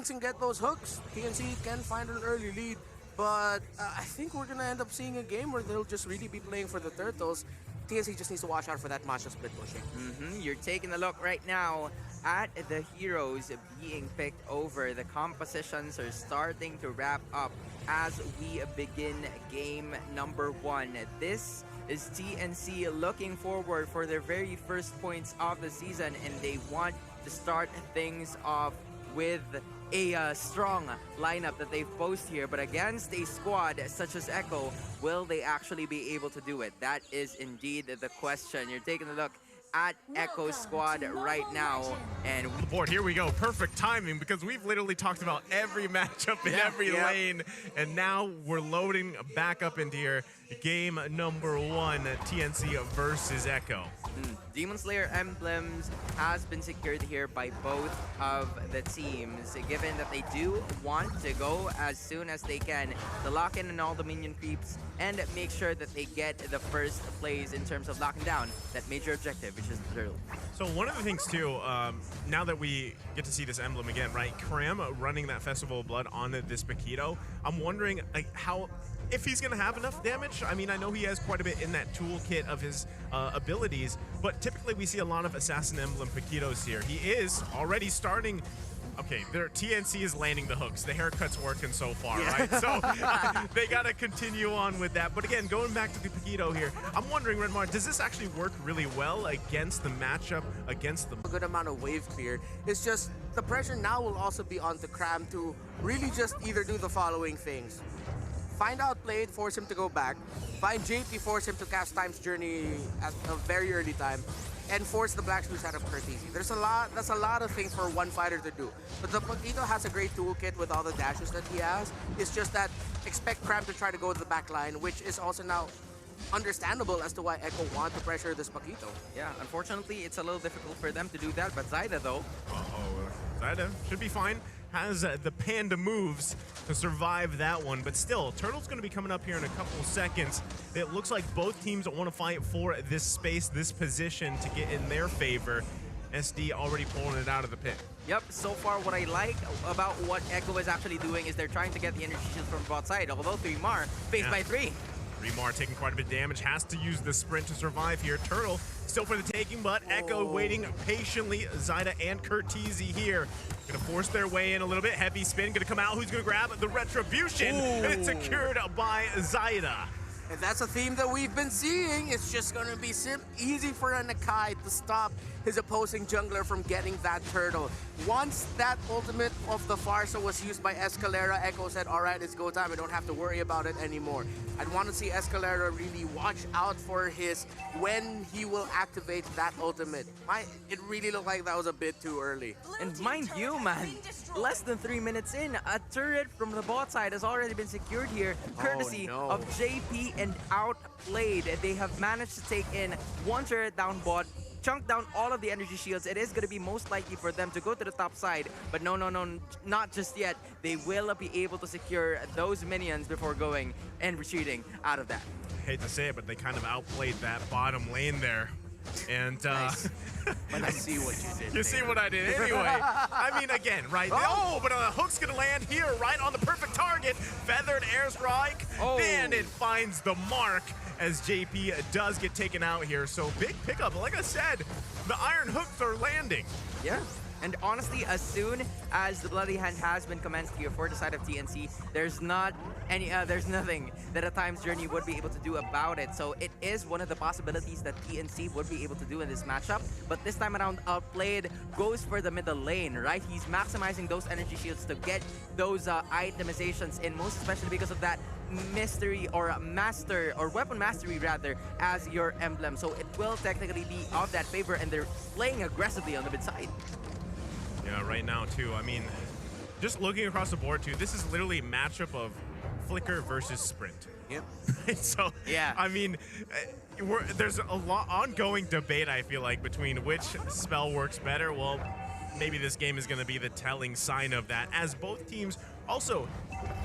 ganks and get those hooks, TNC can find an early lead. But I think we're going to end up seeing a game where they'll just really be playing for the Turtles. TNC just needs to watch out for that matcha split pushing. You're taking a look right now at the heroes being picked over. The compositions are starting to wrap up as we begin game number 1. This is TNC looking forward for their very first points of the season, and they want to start things off with a strong lineup that they've posed here, but against a squad such as Echo, will they actually be able to do it? That is indeed the question. You're taking a look at Echo's squad right now, and board, here we go. Perfect timing, because we've literally talked about every matchup in every lane, and now we're loading back up into here. Game number 1, TNC versus Echo. Demon Slayer emblems has been secured here by both of the teams, given that they do want to go as soon as they can to lock in on all the minion creeps and make sure that they get the first plays in terms of locking down that major objective, which is the turtle. So one of the things too, now that we get to see this emblem again, right? Kram running that Festival of Blood on this Paquito, I'm wondering like if he's going to have enough damage. I mean, I know he has quite a bit in that toolkit of his abilities, but typically we see a lot of Assassin Emblem Paquitos here. He is already starting. Okay, TNC is landing the hooks. The haircut's working so far, right? So they got to continue on with that. But again, going back to the Paquito here, I'm wondering, Redmar, does this actually work really well against the matchup, against the... A good amount of wave clear. It's just the pressure now will also be on to Kram to really just either do the following things. Find Outplayed, force him to go back. Find JP, force him to cast Time's Journey at a very early time. And force the Black Shoes out of Courtesy. That's a lot of things for one fighter to do. But the Paquito has a great toolkit with all the dashes that he has. It's just that expect Kram to try to go to the back line, which is also now understandable as to why Echo want to pressure this Paquito. Yeah, unfortunately, it's a little difficult for them to do that, but Zyda, though... Zyda should be fine. Has the panda moves to survive that one, but still, Turtle's going to be coming up here in a couple of seconds. It looks like both teams want to fight for this space, this position to get in their favor. SD already pulling it out of the pit. Yep, so far what I like about what Echo is actually doing is they're trying to get the energy shield from both sides, although 3mar faced by 3. 3mar taking quite a bit of damage, has to use the sprint to survive here. Turtle still for the taking, but Echo waiting patiently. Zyda and Courtesy here. Gonna force their way in a little bit. Heavy spin, gonna come out. Who's gonna grab the Retribution? It's secured by Zyda. And that's a theme that we've been seeing. It's just going to be easy for a Nakai to stop his opposing jungler from getting that turtle. Once that ultimate of the Farsa was used by Escalera, Echo said, all right, it's go time. I don't have to worry about it anymore. I'd want to see Escalera really watch out for when he will activate that ultimate. It really looked like that was a bit too early. And mind you, man, less than 3 minutes in, a turret from the bot side has already been secured here, courtesy of JP and Outplayed. They have managed to take in one turret down bot, chunk down all of the energy shields. It is going to be most likely for them to go to the top side, but no, not just yet. They will be able to secure those minions before going and retreating out of that. I hate to say it, but they kind of outplayed that bottom lane there. And nice. But I see what you did. You see what I did anyway. I mean, again, right? Oh, but a hook's gonna land here, right on the perfect target. Feathered airstrike, and it finds the mark as JP does get taken out here. So big pickup. Like I said, the iron hooks are landing. Yeah. And honestly, as soon as the Bloody Hand has been commenced here for the side of TNC, there's nothing that a Time's Journey would be able to do about it. So it is one of the possibilities that TNC would be able to do in this matchup. But this time around, Outplayed goes for the middle lane, right? He's maximizing those energy shields to get those itemizations in, most especially because of that mystery or master or weapon mastery rather as your emblem. So it will technically be of that favor, and they're playing aggressively on the mid side. Yeah, right now too. I mean, just looking across the board too, this is literally a matchup of Flicker versus Sprint. Yep. So, yeah. I mean, there's a lot ongoing debate, I feel like, between which spell works better. Well, maybe this game is going to be the telling sign of that, as both teams also,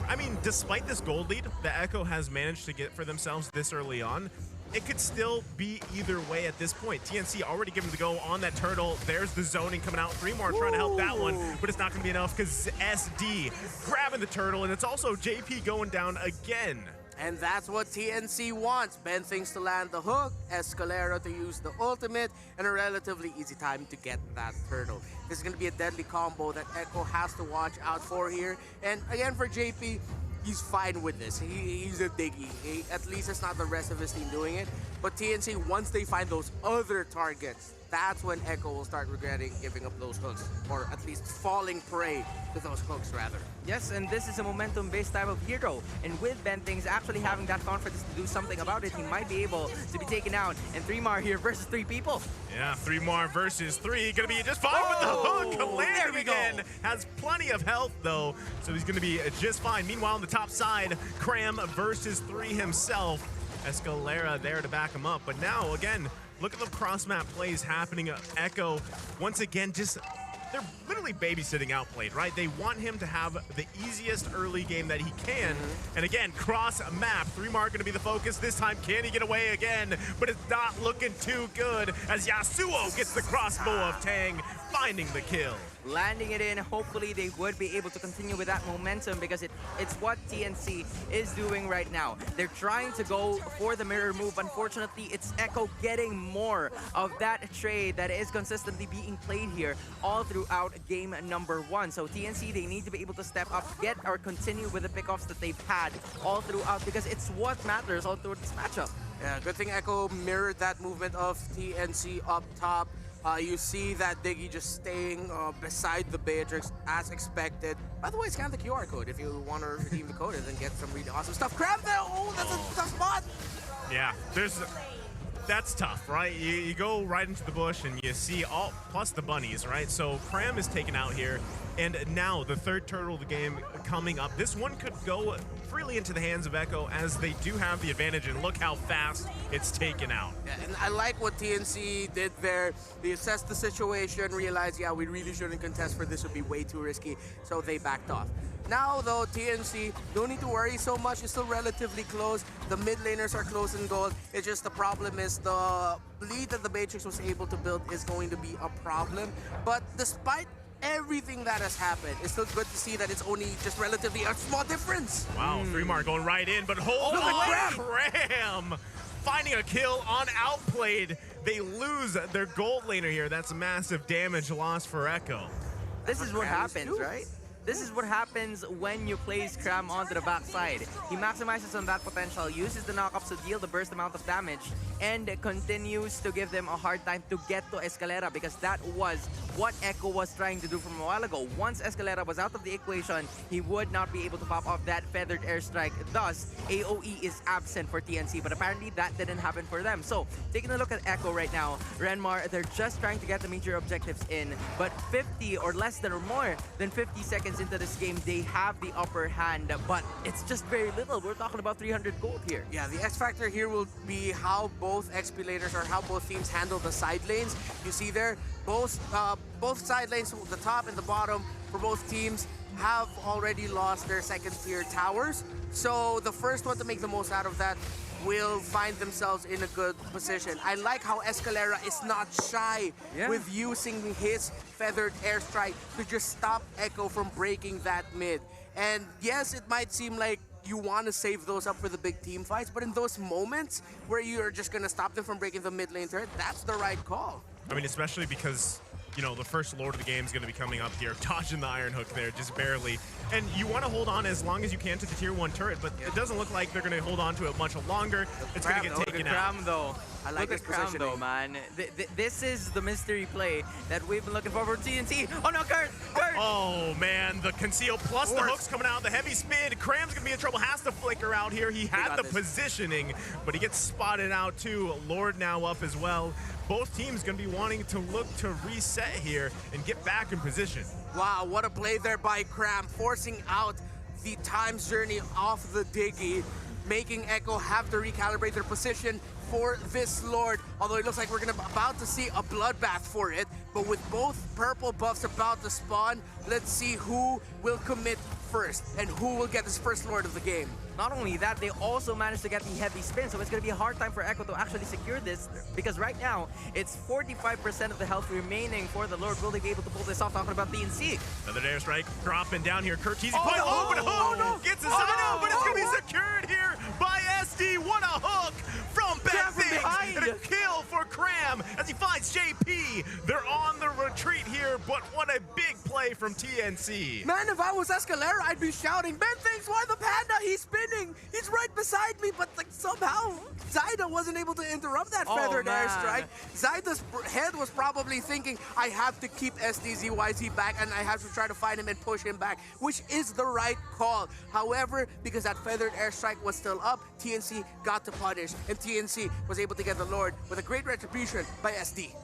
I mean, despite this gold lead that Echo has managed to get for themselves this early on, it could still be either way at this point. TNC already given the go on that turtle. There's the zoning coming out. 3 more trying to help that one, but it's not going to be enough because SD grabbing the turtle, and it's also JP going down again. And that's what TNC wants. Ben thinks to land the hook, Escalera to use the ultimate, and a relatively easy time to get that turtle. This is going to be a deadly combo that Echo has to watch out for here. And again, for JP, he's fine with this. He's a diggy. At least it's not the rest of his team doing it. But TNC, once they find those other targets, that's when Echo will start regretting giving up those hooks, or at least falling prey to those hooks, rather. Yes, and this is a momentum-based type of hero. And with Ben Things actually having that confidence to do something about it, he might be able to be taken out. And 3mar here versus 3 people. Yeah, 3mar versus 3. Gonna be just fine with the hook. Landing again. Has plenty of health, though, so he's gonna be just fine. Meanwhile, on the top side, Cram versus 3 himself. Escalera there to back him up. But now, again, look at the cross-map plays happening. Echo, once again, they're literally babysitting Outplayed, right? They want him to have the easiest early game that he can. And again, cross-map. 3mar gonna be the focus this time. Can he get away again? But it's not looking too good as Yasuo gets the crossbow of Tang, finding the kill. Landing it in, hopefully they would be able to continue with that momentum because it's what TNC is doing right now. They're trying to go for the mirror move. Unfortunately, it's Echo getting more of that trade that is consistently being played here all throughout game number 1. So TNC, they need to be able to step up, get or continue with the pickoffs that they've had all throughout because it's what matters all through this matchup. Yeah, good thing Echo mirrored that movement of TNC up top. You see that Diggy just staying beside the Beatrix as expected. By the way, scan the QR code if you want to redeem the code and then get some really awesome stuff. Crab there! Oh, that's a tough spot! Yeah, that's tough, right? You go right into the bush and you see all, plus the bunnies, right? So Cram is taken out here, and now the 3rd turtle of the game coming up. This one could go freely into the hands of Echo as they do have the advantage, and look how fast it's taken out. Yeah, and I like what TNC did there. They assessed the situation, realized, yeah, we really shouldn't contest for this, would be way too risky, so they backed off. Now, though, TNC don't need to worry so much. It's still relatively close. The mid laners are close in gold. It's just the problem is the lead that the Matrix was able to build is going to be a problem. But despite everything that has happened, it's still good to see that it's only just relatively a small difference. Wow, 3mar going right in, but hold on, Cram finding a kill on Outplayed. They lose their gold laner here. That's a massive damage loss for Echo. This is what happens, right? This is what happens when you place Cram onto the backside. He maximizes on that potential, uses the knockups to deal the burst amount of damage, and continues to give them a hard time to get to Escalera because that was what Echo was trying to do from a while ago. Once Escalera was out of the equation, he would not be able to pop off that feathered airstrike. Thus, AoE is absent for TNC, but apparently that didn't happen for them. So, taking a look at Echo right now, Renmar, they're just trying to get the major objectives in, but 50 or less than or more than 50 seconds into this game, they have the upper hand, but it's just very little. We're talking about 300 gold here. Yeah, the X factor here will be how both XP laners or how both teams handle the side lanes. You see there, both side lanes, the top and the bottom for both teams, have already lost their 2nd tier towers. So the first one to make the most out of that will find themselves in a good position. I like how Escalera is not shy with using his feathered airstrike to just stop Echo from breaking that mid. And yes, it might seem like you want to save those up for the big team fights, but in those moments where you're just going to stop them from breaking the mid lane turret, that's the right call. I mean, especially because, you know, the first Lord of the game is going to be coming up here, dodging the Iron Hook there, just barely. And you want to hold on as long as you can to the tier 1 turret, but it doesn't look like they're going to hold on to it much longer. It's going to get taken out. Cram, though. I like Look this at Cram, positioning. though, man. This is the mystery play that we've been looking for TNC. Oh, no, Kurt! Oh, man, the conceal plus the hooks coming out, the heavy spin. Cram's going to be in trouble, has to flicker out here. He had the positioning, but he gets spotted out, too. Lord now up as well. Both teams going to be wanting to look to reset here and get back in position. Wow, what a play there by Cram, forcing out the Time's Journey off the Diggy, making Echo have to recalibrate their position for this Lord. Although it looks like we're about to see a bloodbath for it. But with both purple buffs about to spawn, let's see who will commit first and who will get this first Lord of the game. Not only that, they also managed to get the heavy spin, so it's going to be a hard time for Echo to actually secure this, because right now, it's 45% of the health remaining for the Lord. Will they be able to pull this off? Talking about TNC. Another airstrike dropping down here. Curtizi Oh, playing no. open hook. Oh, no. Gets a Oh, side no. out, but it's going to Oh, be secured here by SD. What a hook from Ben Cram from Things. behind. And a kill for Cram as he finds JP. They're on the retreat here, but what a big play from TNC. Man, if I was Escalera, I'd be shouting, Ben thinks, why the panda? He's spinning. He's right beside me, but like somehow Zyda wasn't able to interrupt that Oh, feathered man. airstrike. Zyda's head was probably thinking, I have to keep SDZYZ back and I have to try to find him and push him back, which is the right call. However, because that feathered airstrike was still up, TNC got to punish, and TNC was able to get the Lord with a great retribution by SD.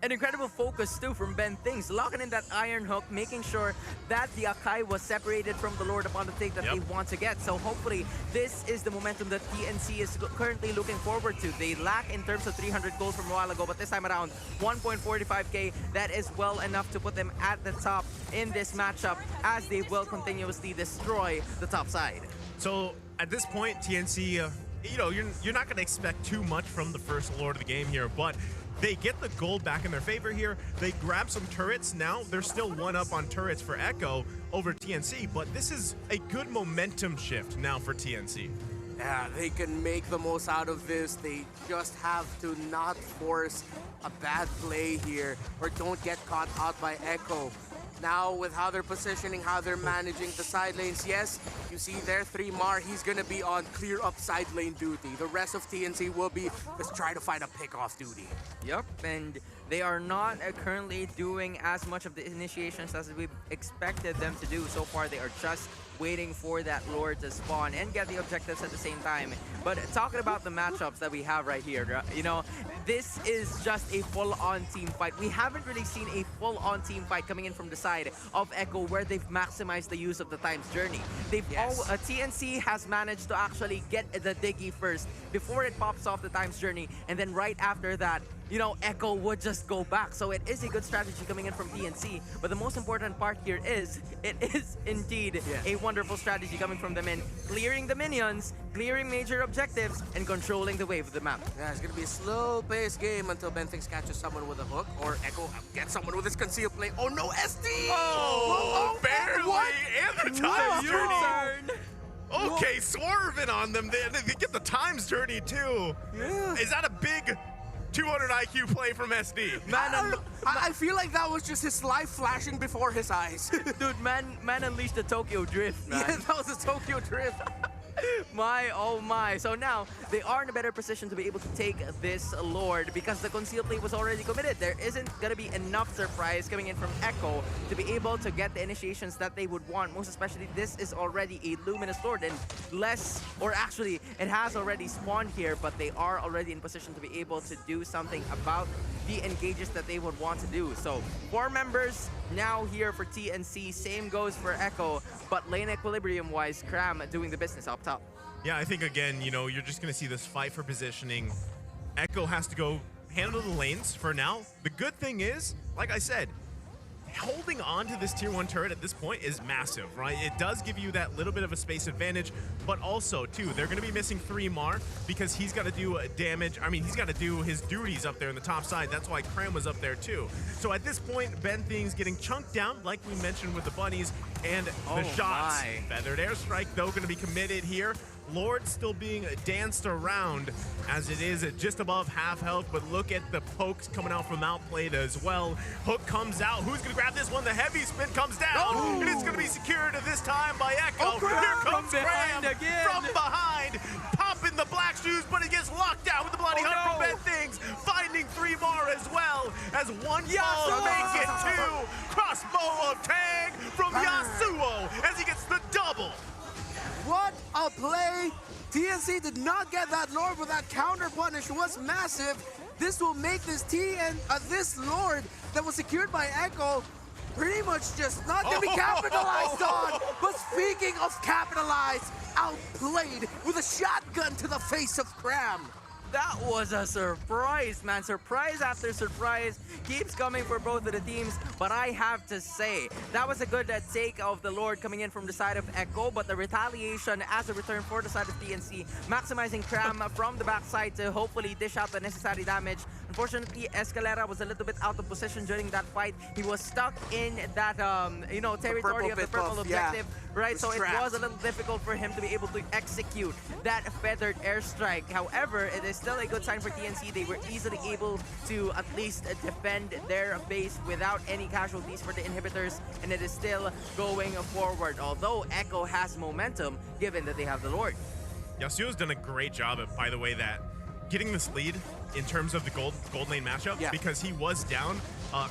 An incredible focus too from Ben Things, locking in that iron hook, making sure that the Akai was separated from the Lord upon the take that they want to get. So hopefully this is the momentum that TNC is currently looking forward to. They lack in terms of 300 gold from a while ago, but this time around 1.45k, that is well enough to put them at the top in this matchup as they will continuously destroy the top side. So at this point, TNC, you know, you're not going to expect too much from the first Lord of the game here, but they get the gold back in their favor here. They grab some turrets. Now they're still one up on turrets for Echo over TNC, but this is a good momentum shift now for TNC. Yeah, they can make the most out of this. They just have to not force a bad play here or don't get caught out by Echo. Now with how they're positioning, how they're managing the side lanes, yes, you see there 3mar, he's gonna be on clear up side lane duty. The rest of TNC will be just try to find a pick-off duty. Yep, and they are not currently doing as much of the initiations as we expected them to do. So far, they are just waiting for that Lord to spawn and get the objectives at the same time. But talking about the matchups that we have right here, you know, this is just a full-on team fight. We haven't really seen a full-on team fight coming in from the side of Echo where they've maximized the use of the Time's Journey. TNC has managed to actually get the Diggy first before it pops off the Time's Journey, and then right after that, you know, Echo would just go back. So it is a good strategy coming in from TNC. But the most important part here is, it is indeed a wonderful strategy coming from them in clearing the minions, clearing major objectives, and controlling the wave of the map. Yeah, it's gonna be a slow-paced game until Ben Thinks catches someone with a hook or Echo gets someone with his concealed play. Oh no, SD! Oh, barely! What? And the Time's Journey! Turn. Okay, swerving on them. They get the Time's Journey too. Yeah. Is that a big 200 IQ play from SD? I feel like that was just his life flashing before his eyes. Dude, man unleashed the Tokyo Drift, man. Yeah, that was a Tokyo Drift. My, oh my. So now, they are in a better position to be able to take this Lord because the concealed play was already committed. There isn't going to be enough surprise coming in from Echo to be able to get the initiations that they would want. Most especially, this is already a Luminous Lord and actually, it has already spawned here, but they are already in position to be able to do something about the engages that they would want to do. So, 4 members now here for TNC. Same goes for Echo, but lane equilibrium-wise, Cram doing the business up top. Yeah, I think again, you know, you're just going to see this fight for positioning. Echo has to go handle the lanes for now. The good thing is, like I said, holding on to this tier 1 turret at this point is massive, right? It does give you that little bit of a space advantage, but also, too, they're going to be missing 3mar because he's got to do damage. I mean, he's got to do his duties up there in the top side. That's why Cram was up there, too. So at this point, Ben Things getting chunked down, like we mentioned with the bunnies, and the shots. Feathered airstrike, though, going to be committed here. Lord still being danced around as it is at just above half health, but look at the pokes coming out from outplayed as well. Hook comes out. Who's going to grab this one? The heavy spin comes down, and it's going to be secured this time by Echo. Here comes Cram from behind, popping the black shoes, but he gets locked down with the bloody hunt from Ben Things, finding 3mar as well as one fall make it 2. Crossbow of tag from Yasuo as he gets the double. What a play! TNC did not get that Lord, but that counter punish was massive. This will make this this Lord that was secured by Echo pretty much just not gonna be capitalized on. But speaking of capitalized, outplayed with a shotgun to the face of Cram. That was a surprise, man. Surprise after surprise keeps coming for both of the teams. But I have to say, that was a good take of the Lord coming in from the side of Echo. But the retaliation as a return for the side of TNC, maximizing Cram from the backside to hopefully dish out the necessary damage. Unfortunately, Escalera was a little bit out of position during that fight. He was stuck in that, territory of the purple objective, right? So trapped. it was a little difficult for him to be able to execute that feathered airstrike. However, it is still a good sign for TNC. They were easily able to at least defend their base without any casualties for the inhibitors, and it is still going forward. Although Echo has momentum, given that they have the Lord. Yasuo's done a great job at, by the way, that getting this lead in terms of the gold lane matchup, because he was down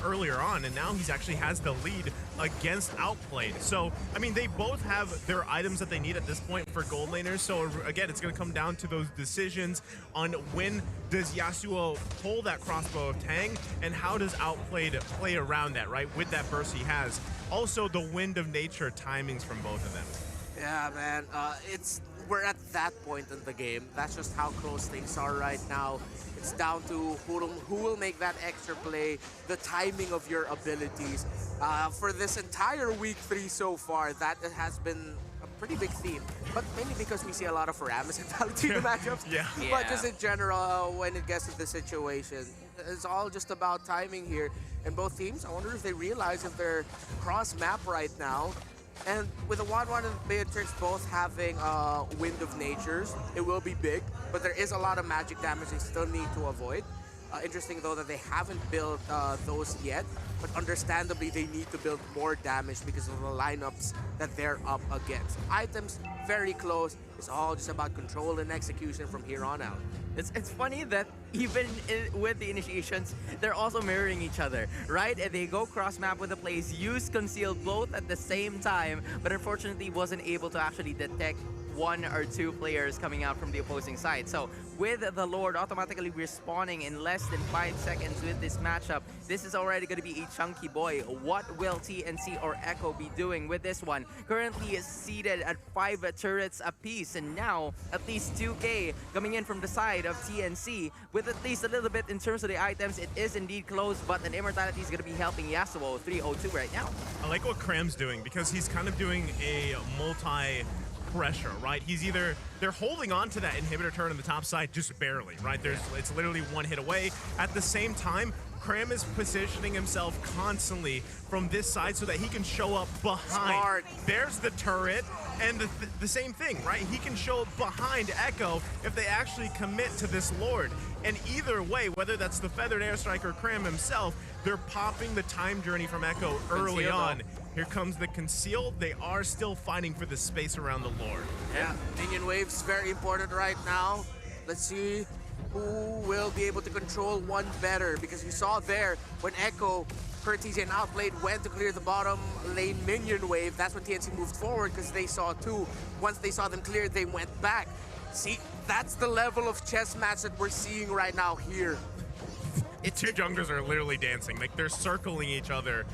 earlier on, and now he's actually has the lead against Outplayed. So, I mean, they both have their items that they need at this point for gold laners. So, again, it's going to come down to those decisions on when does Yasuo pull that crossbow of Tang, and how does Outplayed play around that, right, with that burst he has. Also, the Wind of Nature timings from both of them. Yeah, man. We're at that point in the game. That's just how close things are right now. It's down to who will make that extra play, the timing of your abilities. For this entire week 3 so far, that has been a pretty big theme. But mainly because we see a lot of Aramis and Palatino matchups. But just in general, when it gets to the situation, it's all just about timing here. And both teams, I wonder if they realize if they're cross-map right now. And with the 1-1 and Beatrix both having Wind of Natures, it will be big, but there is a lot of magic damage they still need to avoid. Interesting though that they haven't built those yet, but understandably they need to build more damage because of the lineups that they're up against. Items very close. It's all just about control and execution from here on out. It's funny that even with the initiations, they're also mirroring each other, right? And they go cross-map with the plays, use Conceal both at the same time, but unfortunately wasn't able to actually detect 1 or 2 players coming out from the opposing side. So with the Lord automatically respawning in less than 5 seconds with this matchup, this is already going to be a chunky boy. What will TNC or Echo be doing with this one? Currently is seated at 5 turrets apiece, and now at least 2K coming in from the side of TNC with at least a little bit in terms of the items. It is indeed close, but an Immortality is going to be helping Yasuo 302 right now. I like what Cram's doing because he's kind of doing a pressure, right? They're holding on to that inhibitor turn on the top side just barely, right? It's literally 1 hit away. At the same time, Cram is positioning himself constantly from this side so that he can show up behind. Smart. There's the turret, and the same thing, right? He can show up behind Echo if they actually commit to this Lord. And either way, whether that's the Feathered Airstrike or Cram himself, they're popping the time journey from Echo early on. Here comes the Conceal. They are still fighting for the space around the Lord. Yeah, minion wave's very important right now. Let's see who will be able to control one better, because we saw there when Echo, Curtis, and Outplayed went to clear the bottom lane minion wave. That's when TNC moved forward because they saw 2. Once they saw them cleared, they went back. See, that's the level of chess match that we're seeing right now here. Two junglers are literally dancing. Like, they're circling each other,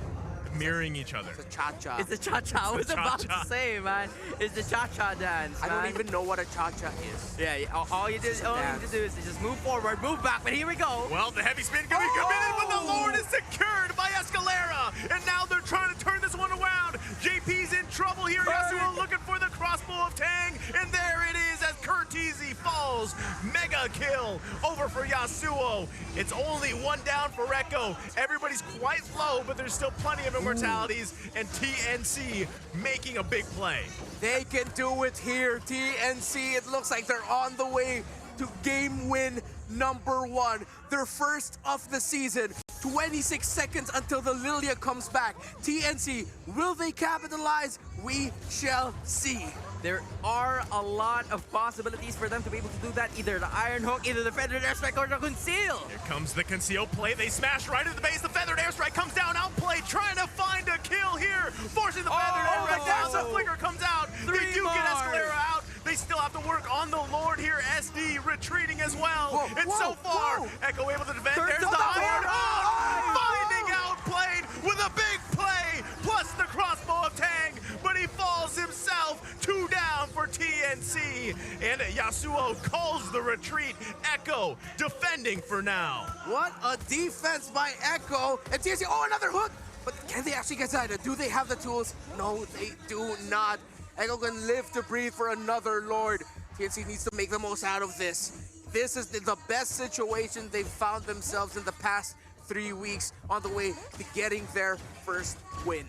mirroring each other. It's a cha-cha. It's a cha-cha. I was about to say, man. It's the cha-cha dance, I man. don't even know what a cha-cha is. Yeah, all you need to do is just move forward, move back, but here we go. Well, the heavy spin can be committed, but the Lord is secured by Escalera, and now they're trying to turn this one around. JP's in trouble here. Yasuo looking for the crossbow of Tang, and there it is as Curtizi falls. Mega kill over for Yasuo. It's only 1 down for Echo. Everybody's quite low, but there's still plenty of immortalities, and TNC making a big play. They can do it here. TNC, it looks like they're on the way to game win number 1. Their first of the season. 26 seconds until the Lilia comes back. TNC, will they capitalize? We shall see. There are a lot of possibilities for them to be able to do that. Either the Iron Hook, either the Feathered Airstrike, or the Conceal. Here comes the Conceal play. They smash right into the base. The Feathered Airstrike comes down. Outplayed, trying to find a kill here. Forcing the Feathered Airstrike down. The Flicker comes out. They do get Escalera out. They still have to work on the Lord here. SD retreating as well. So far, Echo able to defend. There's the Iron Hook. Finding Outplayed with a big play. Plus the crossbow of Tang. But he falls himself. 2 down for TNC. TNC, and Yasuo calls the retreat. Echo defending for now. What a defense by Echo. And TNC, oh, another hook. But can they actually get Zyda? Do they have the tools? No, they do not. Echo can live to breathe for another Lord. TNC needs to make the most out of this. This is the best situation they've found themselves in the past 3 weeks on the way to getting their first win.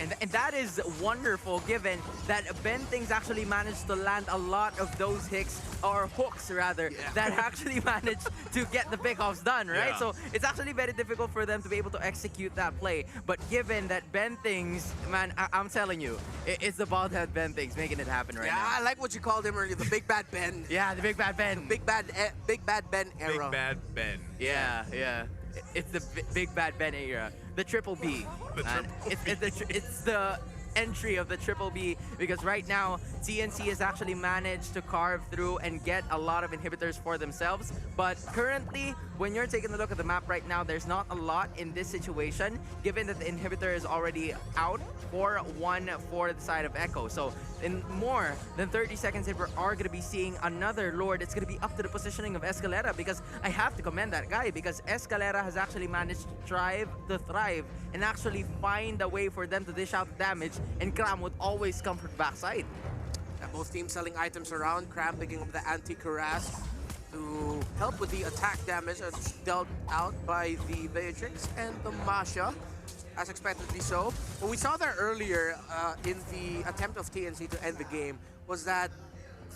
And that is wonderful, given that Ben Things actually managed to land a lot of those hooks rather, that actually managed to get the pickoffs done, right? Yeah. So it's actually very difficult for them to be able to execute that play. But given that Ben Things, man, I'm telling you, it's the ball that Ben Things making it happen right now. Yeah, I like what you called him earlier, the Big Bad Ben. Yeah, the Big Bad Ben. Big Bad Ben era. Big Bad Ben. Yeah. It's the Big Bad Ben era. The Triple B. The man. It's the entry of the Triple B, because right now TNC has actually managed to carve through and get a lot of inhibitors for themselves. But currently, when you're taking a look at the map right now, there's not a lot in this situation, given that the inhibitor is already out for one for the side of Echo. So in more than 30 seconds, if we are going to be seeing another Lord, it's going to be up to the positioning of Escalera, because I have to commend that guy, because Escalera has actually managed to thrive and actually find a way for them to dish out damage, and Cram would always come from the backside. Yeah, both teams selling items around. Cram picking up the anti-Cuirass to help with the attack damage that's dealt out by the Beatrix and the Masha, as expectedly so. What we saw there earlier in the attempt of TNC to end the game was that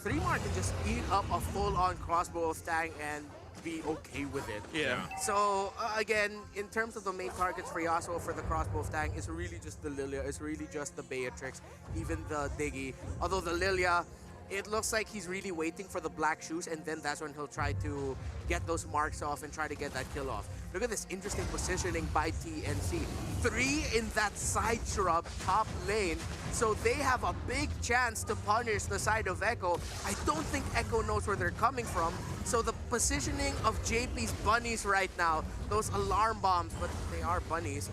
3mar can just eat up a full-on crossbow of Tang and be okay with it. Yeah. So again, in terms of the main targets for Yasuo for the crossbow of Tang, it's really just the Lilia, it's really just the Beatrix, even the Diggy. Although the Lilia, it looks like he's really waiting for the black shoes, and then that's when he'll try to get those marks off and try to get that kill off. Look at this interesting positioning by TNC. 3 in that side shrub top lane, so they have a big chance to punish the side of Echo. I don't think Echo knows where they're coming from, so the positioning of JP's bunnies right now, those alarm bombs, but they are bunnies,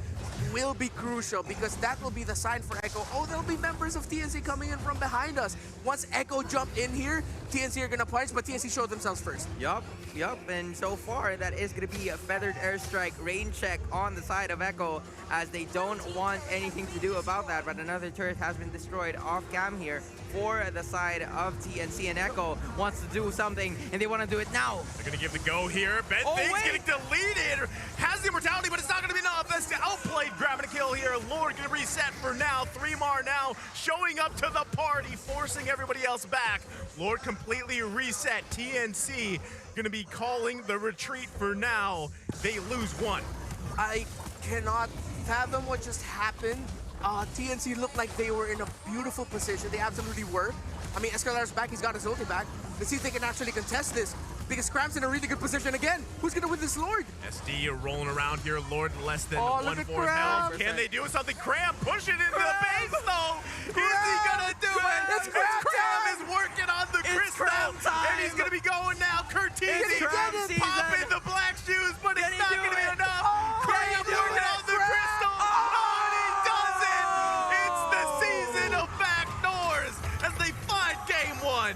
will be crucial, because that will be the sign for Echo. Oh, there'll be members of TNC coming in from behind us. Once Echo jump in here, TNC are gonna punish, but TNC showed themselves first. Yup, and so far that is gonna be a feathered airstrike rain check on the side of Echo, as they don't want anything to do about that. But another turret has been destroyed off cam here for the side of TNC, and Echo wants to do something, and they want to do it now. They're gonna give the go here. Ben Things getting deleted. Has the immortality, but it's not gonna be enough. That's outplayed, grabbing a kill here. Lord gonna reset for now. 3mar now showing up to the party, forcing everybody else back. Lord completely reset. TNC gonna be calling the retreat for now. They lose one. I cannot fathom what just happened. TNC looked like they were in a beautiful position. They absolutely were. I mean, Escalera's back. He's got his ulti back. Let's see if they can actually contest this, because Cram's in a really good position again. Who's gonna win this Lord? SD rolling around here. Lord less than Oh, look 1/4 at health. Cram. Can they do something? Cram pushing into the Cram. base though. Is he Cram. gonna do it? It's Cram Cram time. is working on the crystal, Cram time. and he's gonna be going now. Curtini It's Cram season. popping the black shoes, but it's he not do gonna be it? enough. Oh, Cram can he do working it? on the crystal. Oh, and he does it. It's the season of backdoors as they find game one.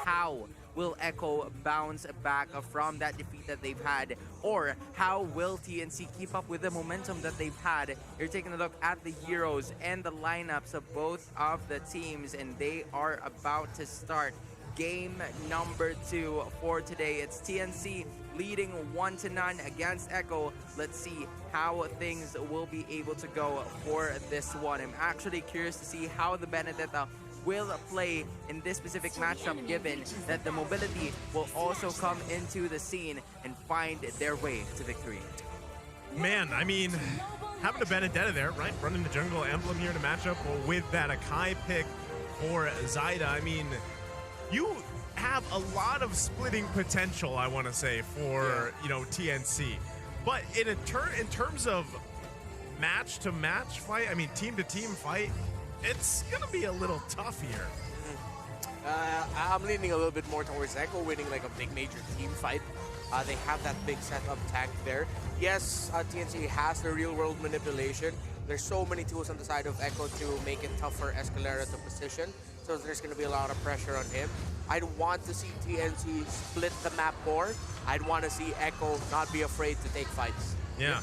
How will Echo bounce back from that defeat that they've had? Or how will TNC keep up with the momentum that they've had? You're taking a look at the heroes and the lineups of both of the teams, and they are about to start game number 2 for today. It's TNC leading 1-0 against Echo. Let's see how things will be able to go for this one. I'm actually curious to see how the Benedetta will play in this specific matchup, given that the mobility will also come into the scene and find their way to victory. Man, I mean, having a Benedetta there, right? Running the jungle emblem here to match up with that Akai pick for Zyda. I mean, you have a lot of splitting potential, I want to say, for, you know, TNC. But in terms of match-to-match fight, I mean, team-to-team fight, it's going to be a little tough here. I'm leaning a little bit more towards Echo winning like a big major team fight. They have that big setup tank there. Yes, TNC has the real-world manipulation. There's so many tools on the side of Echo to make it tough for Escalera to position. So there's going to be a lot of pressure on him. I'd want to see TNC split the map more. I'd want to see Echo not be afraid to take fights. Yeah.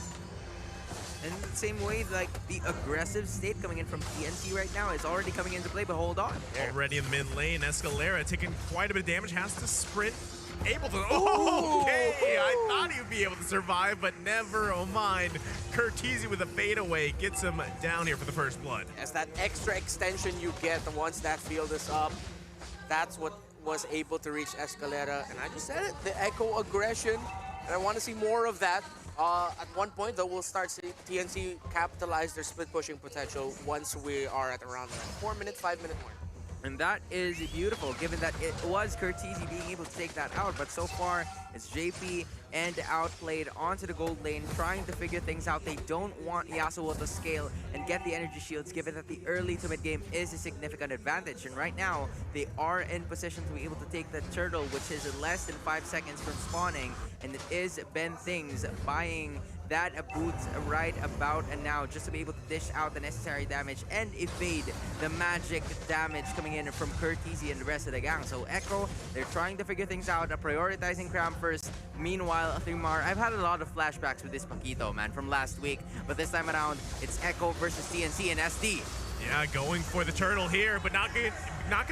And the same way, like, the aggressive state coming in from TNC right now is already coming into play, but hold on. Already in the mid lane, Escalera taking quite a bit of damage, has to sprint. Able to, oh, okay, I thought he'd be able to survive, but never mind. Curtizi with a fadeaway gets him down here for the first blood. As that extra extension you get once that field is up, that's what was able to reach Escalera. And I just said it, the Echo aggression, and I want to see more of that. At one point, though, we'll start seeing TNC capitalize their split pushing potential once we are at around the 4-minute, 5-minute mark. And that is beautiful, given that it was Curtizi being able to take that out, but so far it's JP and Outplayed onto the gold lane, trying to figure things out. They don't want Yasuo to scale and get the energy shields, given that the early to mid game is a significant advantage. And right now, they are in position to be able to take the turtle, which is less than 5 seconds from spawning, and it is Ben Things buying that boot right about and now, just to be able to dish out the necessary damage and evade the magic damage coming in from Curtizi and the rest of the gang. So Echo, they're trying to figure things out, prioritizing Cram first. Meanwhile, Thrimar, I've had a lot of flashbacks with this Paquito, man, from last week, but this time around, it's Echo versus TNC and SD. Yeah, going for the turtle here, but not going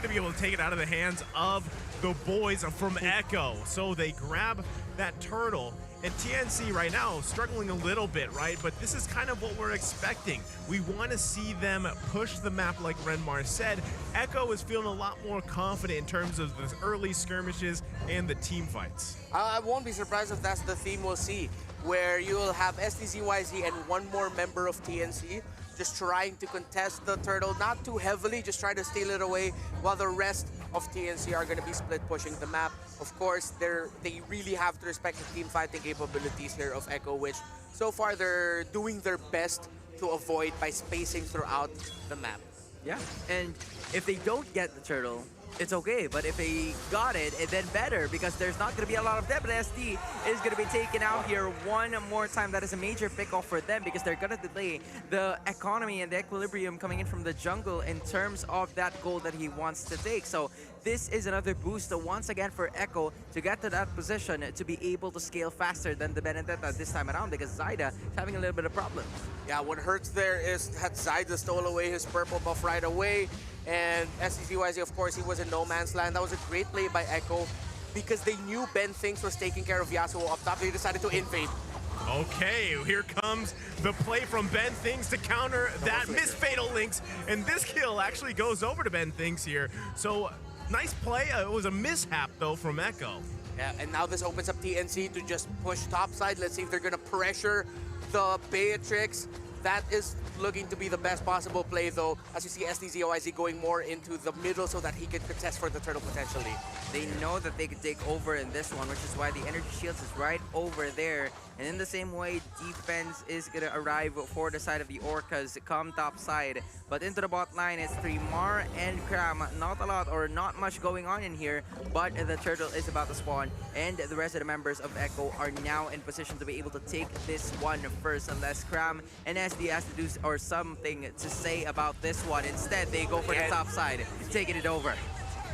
to be able to take it out of the hands of the boys from Echo. So they grab that turtle. And TNC right now struggling a little bit, right? But this is kind of what we're expecting. We want to see them push the map like Renmar said. Echo is feeling a lot more confident in terms of the early skirmishes and the team fights. I won't be surprised if that's the theme we'll see, where you will have SDZYZ and one more member of TNC just trying to contest the turtle, not too heavily, just try to steal it away, while the rest of TNC are going to be split pushing the map. Of course, they really have to respect the team fighting capabilities here of Echo, which so far they're doing their best to avoid by spacing throughout the map. Yeah, and if they don't get the turtle, it's okay, but if they got it, then better, because there's not going to be a lot of them, but SD is going to be taken out here one more time. That is a major pick-off for them, because they're going to delay the economy and the equilibrium coming in from the jungle in terms of that goal that he wants to take. So this is another boost once again for Echo to get to that position to be able to scale faster than the Benedetta this time around, because Zyda is having a little bit of problems. Yeah, what hurts there is that Zyda stole away his purple buff right away. And SCZYZ, of course, he was in no man's land. That was a great play by Echo, because they knew Ben Things was taking care of Yasuo up top. They decided to invade. Okay, here comes the play from Ben Things to counter that miss Fatal Links. And this kill actually goes over to Ben Things here. So, nice play. It was a mishap, though, from Echo. Yeah, and now this opens up TNC to just push topside. Let's see if they're going to pressure the Beatrix. That is looking to be the best possible play, though, as you see SDZYZ going more into the middle so that he can contest for the turtle potentially. They know that they could take over in this one, which is why the energy shields is right over there. And in the same way, defense is going to arrive for the side of the Orcas come top side. But into the bot line is Thrimar and Cram. Not a lot or not much going on in here, but the turtle is about to spawn. And the rest of the members of Echo are now in position to be able to take this one first, unless Cram and SD has to do or something to say about this one. Instead, they go for the top side, taking it over.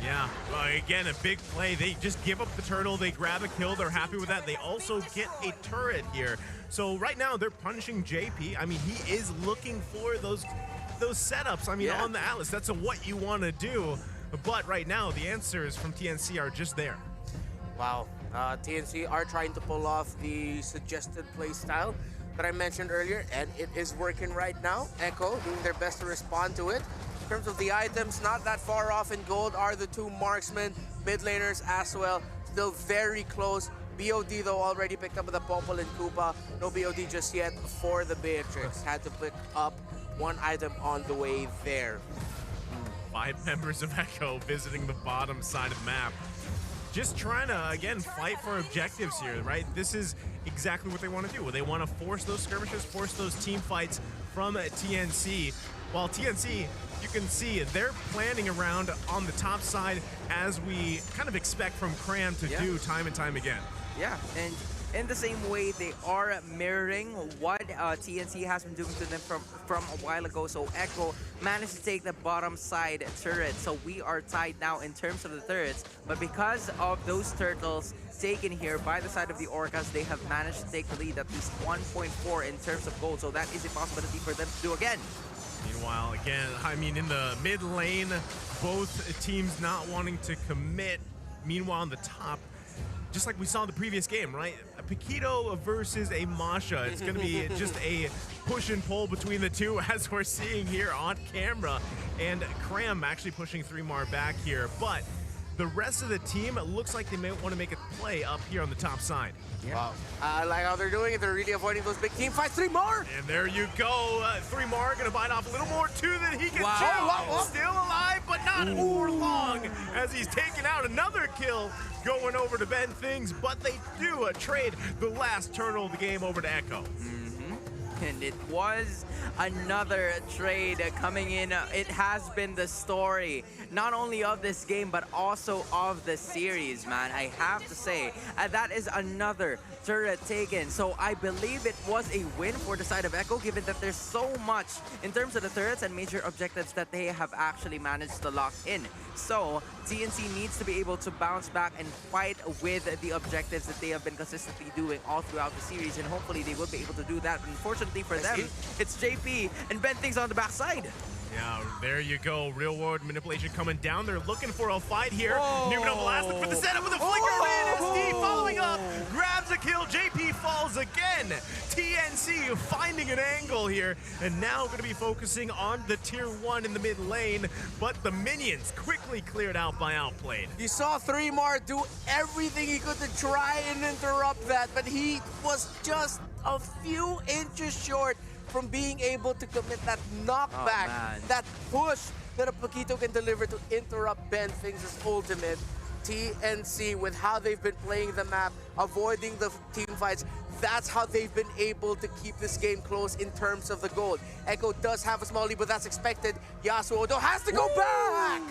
Yeah, again, a big play. They just give up the turtle, they grab a kill, they're happy with that. They also get a turret here. So right now, they're punishing JP. I mean, he is looking for those setups, I mean, on the Atlas. That's what you want to do. But right now, the answers from TNC are just there. Wow, TNC are trying to pull off the suggested play style that I mentioned earlier, and it is working right now. Echo doing their best to respond to it. In terms of the items, not that far off in gold are the two marksmen, mid laners as well, still very close. BOD though already picked up the Popol and Koopa. No BOD just yet for the Beatrix. Had to pick up one item on the way there. 5 members of Echo visiting the bottom side of the map. Just trying to, again, fight for objectives here, right? This is exactly what they want to do. They want to force those skirmishes, force those team fights from TNC. While TNC, you can see they're planning around on the top side as we kind of expect from Cram to do time and time again. Yeah, and in the same way, they are mirroring what TNC has been doing to them from a while ago. So Echo managed to take the bottom side turret. So we are tied now in terms of the turrets. But because of those turtles taken here by the side of the Orcas, they have managed to take the lead at least 1.4 in terms of gold. So that is a possibility for them to do again. Meanwhile, again, I mean, in the mid lane, both teams not wanting to commit. Meanwhile, on the top, just like we saw in the previous game, right? A Paquito versus a Masha. It's going to be just a push and pull between the two, as we're seeing here on camera. And Cram actually pushing 3mar back here. But the rest of the team, it looks like they may want to make a play up here on the top side. Yeah. Wow. I like how they're doing it. They're really avoiding those big team fights. 3mar! And there you go. 3mar going to bite off a little more too than he can chew. Wow. Still alive, but not for long, as he's taking out another kill going over to Ben Things. But they do trade the last turtle of the game over to Echo. And it was another trade coming in. It has been the story, not only of this game, but also of the series, man. I have to say, that is another turret taken. So I believe it was a win for the side of Echo, given that there's so much in terms of the turrets and major objectives that they have actually managed to lock in. So TNC needs to be able to bounce back and fight with the objectives that they have been consistently doing all throughout the series, and hopefully they will be able to do that. Unfortunately for them, it's JP and Ben Things on the backside. Yeah, there you go. Real world manipulation coming down. They're looking for a fight here. Numenum blasted for the setup with a flicker in. SD following up, grabs a kill. JP falls again. TNC finding an angle here, and now going to be focusing on the tier 1 in the mid lane, but the minions quickly cleared out by Outplayed. You saw 3mar do everything he could to try and interrupt that, but he was just a few inches short from being able to commit that knockback, that push that a Paquito can deliver to interrupt Ben Things' ultimate. TNC, with how they've been playing the map, avoiding the team fights, that's how they've been able to keep this game close in terms of the gold. Echo does have a small lead, but that's expected. Yasuo though has to go back!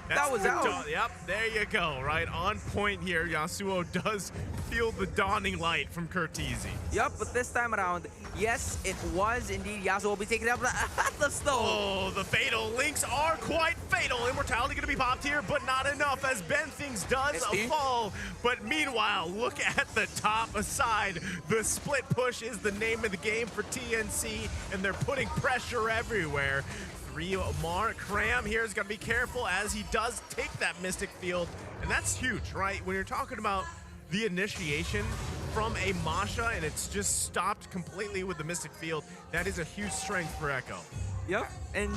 That was out. Yep, there you go. Right on point here. Yasuo does feel the dawning light from Curtizi. Yep, but this time around, yes, it was indeed Yasuo will be taken out at the stone. Oh, the fatal links are quite fatal. Immortality going to be popped here, but not enough as Ben Things does fall. But meanwhile, look at the top side. The split push is the name of the game for TNC, and they're putting pressure everywhere. 3mar. Cram here is going to be careful as he does take that Mystic Field, and that's huge, right? When you're talking about the initiation from a Masha and it's just stopped completely with the Mystic Field, that is a huge strength for Echo. Yep, and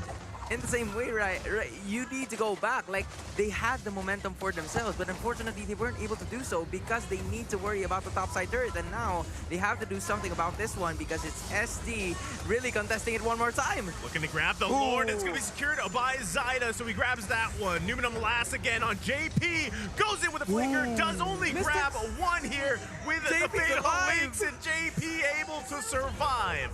in the same way, right, you need to go back. Like, they had the momentum for themselves, but unfortunately they weren't able to do so because they need to worry about the topside turret, and now they have to do something about this one because it's SD really contesting it one more time. Looking to grab the Lord. It's going to be secured by Zyda, so he grabs that one. Numenum last again on JP. Goes in with a flicker. Does only grab one here with the fatal links, and JP able to survive.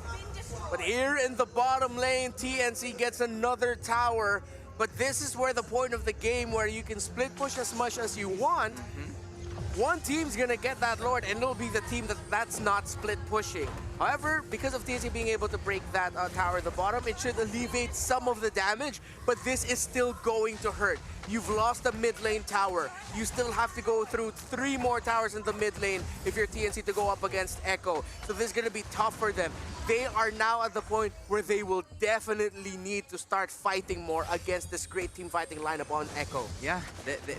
But here in the bottom lane, TNC gets another tower. But this is where the point of the game where you can split push as much as you want. One team's gonna get that Lord, and it'll be the team that's not split pushing. However, because of TNC being able to break that tower at the bottom, it should alleviate some of the damage, but this is still going to hurt. You've lost the mid lane tower. You still have to go through 3 more towers in the mid lane if you're TNC to go up against Echo. So this is gonna be tough for them. They are now at the point where they will definitely need to start fighting more against this great team fighting lineup on Echo. Yeah,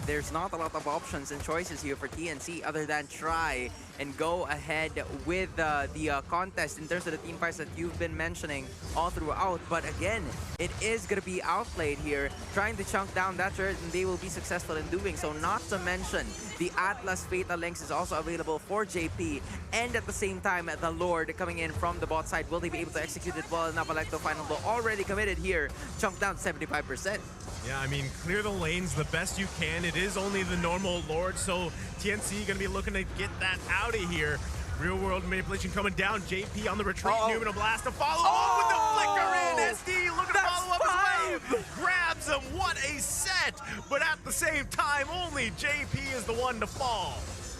there's not a lot of options and choices here for TNC other than try and go ahead with the contest in terms of the team fights that you've been mentioning all throughout. But again, it is going to be Outplayed here, trying to chunk down that turret, and they will be successful in doing so. Not to mention, the Atlas Fatal Links is also available for JP, and at the same time, the Lord coming in from the bot side. Will they be able to execute it well enough? Electo final blow already committed here, chunked down 75%. Yeah, I mean, clear the lanes the best you can. It is only the normal Lord, so TNC going to be looking to get that out of here. Real world manipulation coming down. JP on the retreat. Numenum blast to follow up with the flicker in. SD looking to follow up as well. Grabs him. What a set. But at the same time, only JP is the one to fall.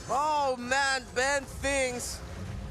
Oh man, Ben Things.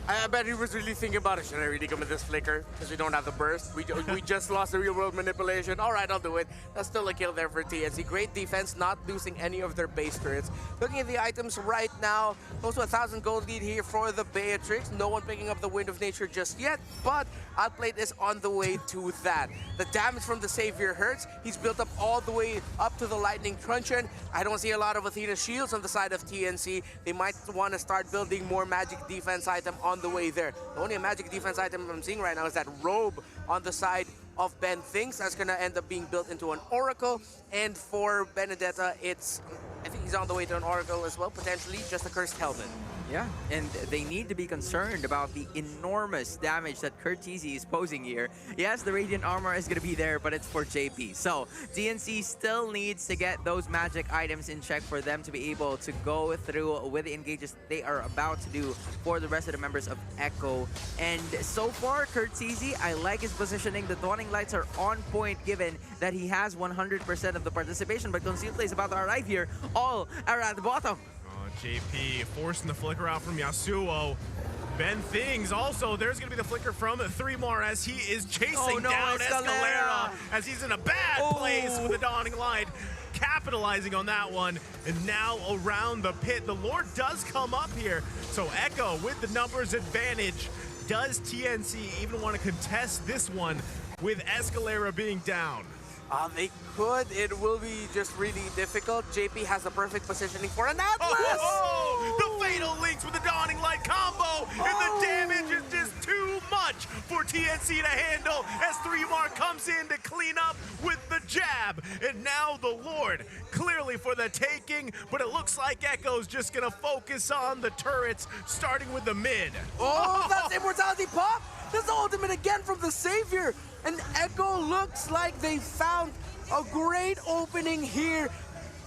I bet he was really thinking about it. Should I really commit this flicker? Because we don't have the burst. We just lost the real world manipulation. All right, I'll do it. That's still a kill there for TNC. Great defense, not losing any of their base turrets. Looking at the items right now, close to 1,000 gold lead here for the Beatrix. No one picking up the Wind of Nature just yet, but Outplayed is on the way to that. The damage from the Savior hurts. He's built up all the way up to the Lightning Truncheon. I don't see a lot of Athena shields on the side of TNC. They might want to start building more magic defense item on the way there. The only magic defense item I'm seeing right now is that robe on the side of Ben Things. That's going to end up being built into an Oracle. And for Benedetta, I think he's on the way to an Oracle as well, potentially just a Cursed Helmet. Yeah, and they need to be concerned about the enormous damage that Curtizi is posing here. Yes, the Radiant Armor is going to be there, but it's for JP. So, TNC still needs to get those magic items in check for them to be able to go through with the engages they are about to do for the rest of the members of Echo. And so far, Curtizi, I like his positioning. The Dawning Lights are on point given that he has 100% of the participation, but Concealed Play is about to arrive here. All are at the bottom. JP forcing the flicker out from Yasuo. Ben Things also, there's going to be the flicker from 3mar as he is chasing down Escalera as he's in a bad place with the Dawning Light. Capitalizing on that one, and now around the pit, the Lord does come up here. So Echo with the numbers advantage. Does TNC even want to contest this one with Escalera being down? They could. It will be just really difficult. JP has the perfect positioning for an Atlas! The Fatal Links with the Dawning Light combo! And the damage is just too much for TNC to handle as 3mar comes in to clean up with the jab. And now the Lord clearly for the taking, but it looks like Echo's just gonna focus on the turrets, starting with the mid. That's Immortality Pop! That's the ultimate again from the Savior! And Echo looks like they found a great opening here,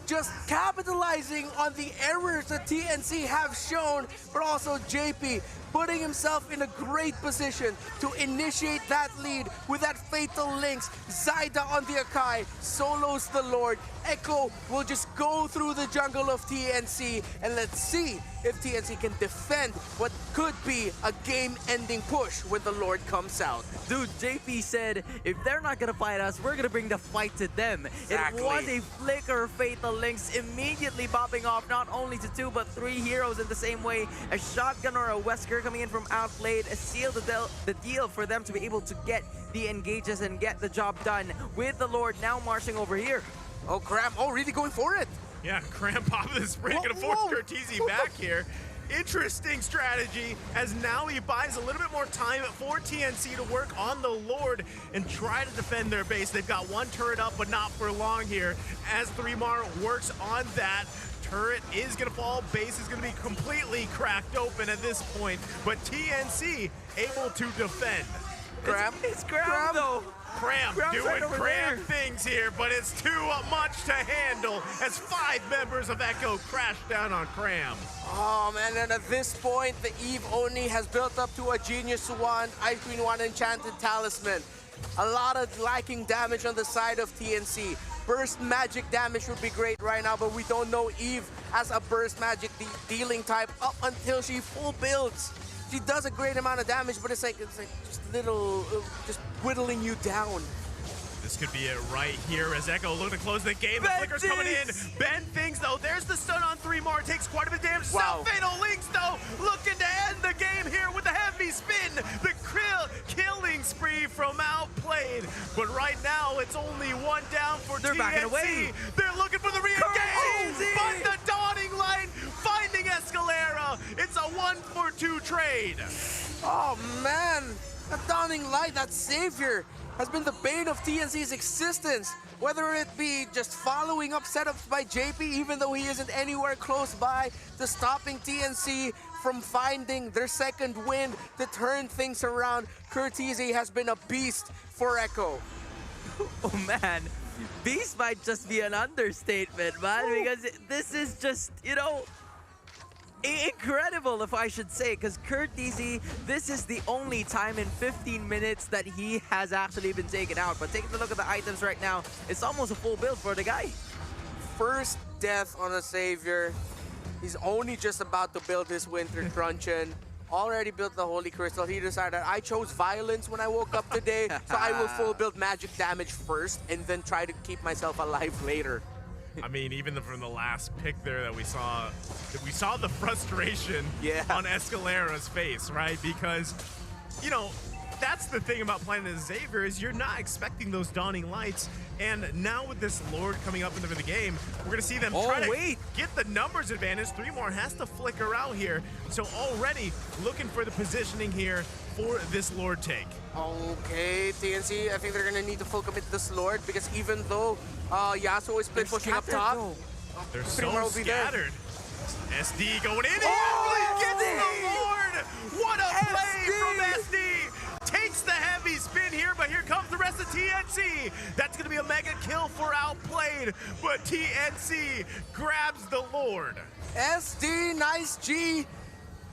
just capitalizing on the errors that TNC have shown, but also JP putting himself in a great position to initiate that lead with that Fatal Links. Zyda on the Akai, solos the Lord. Echo will just go through the jungle of TNC, and let's see if TNC can defend what could be a game-ending push when the Lord comes out. Dude, JP said, if they're not gonna fight us, we're gonna bring the fight to them. Exactly. It was a flicker Fatal Links immediately popping off not only to 2 but 3 heroes in the same way. A shotgun or a Wesker coming in from Outplayed sealed the deal for them to be able to get the engages and get the job done with the Lord now marching over here. Oh, Cram. Oh, really going for it? Yeah, Cram popping the sprint, gonna force Curtizi back here. Interesting strategy, as now he buys a little bit more time for TNC to work on the Lord and try to defend their base. They've got one turret up, but not for long here, as 3mar works on that. Turret is gonna fall, base is gonna be completely cracked open at this point, but TNC able to defend. Cram. It's Cram though. Cram doing right Cram things here, but it's too much to handle as 5 members of Echo crash down on Cram. Oh man, and at this point, the Eve Oni has built up to a Genius Wand, Ice Queen Wand, Enchanted Talisman. A lot of liking damage on the side of TNC. Burst magic damage would be great right now, but we don't know Eve as a burst magic dealing type up until she full builds. She does a great amount of damage, but it's like just little, just whittling you down. This could be it right here as Echo looking to close the game. The flicker's coming in. Ben Things though, there's the stun on 3mar, takes quite a bit of damage. Wow. Fatal Links though, looking to end the game here with a heavy spin. The killing spree from Outplayed. But right now, it's only one down for They're TNC. backing away. They're looking for the re-engage, but the Dawning Light finding Escalera. It's a 1-for-2 trade. Oh man, that Dawning Light, that Savior, has been the bane of TNC's existence. Whether it be just following up setups by JP, even though he isn't anywhere close by, to stopping TNC from finding their second win to turn things around. Curtizi has been a beast for Echo. Oh man, beast might just be an understatement, man, because this is just, you know, incredible, if I should say, because Curtizi, this is the only time in 15 minutes that he has actually been taken out. But taking a look at the items right now, it's almost a full build for the guy. First death on a Savior. He's only just about to build his Winter Truncheon. Already built the Holy Crystal. He decided, I chose violence when I woke up today, so I will full build magic damage first and then try to keep myself alive later. I mean, even from the last pick there that we saw the frustration on Escalera's face, right? Because, you know, that's the thing about playing as Xavier is you're not expecting those dawning lights. And now with this Lord coming up into the game, we're going to see them try to get the numbers advantage. 3 has to flicker out here. So already looking for the positioning here for this Lord take. Okay, TNC, I think they're going to need to full commit this Lord because even though Yasuo is split pushing up top, they're so scattered. SD going in here. Oh, He gets the Lord. What a play from SD. Takes the heavy spin here, but here comes the rest of TNC. That's going to be a mega kill for Outplayed, but TNC grabs the Lord. SD, nice G.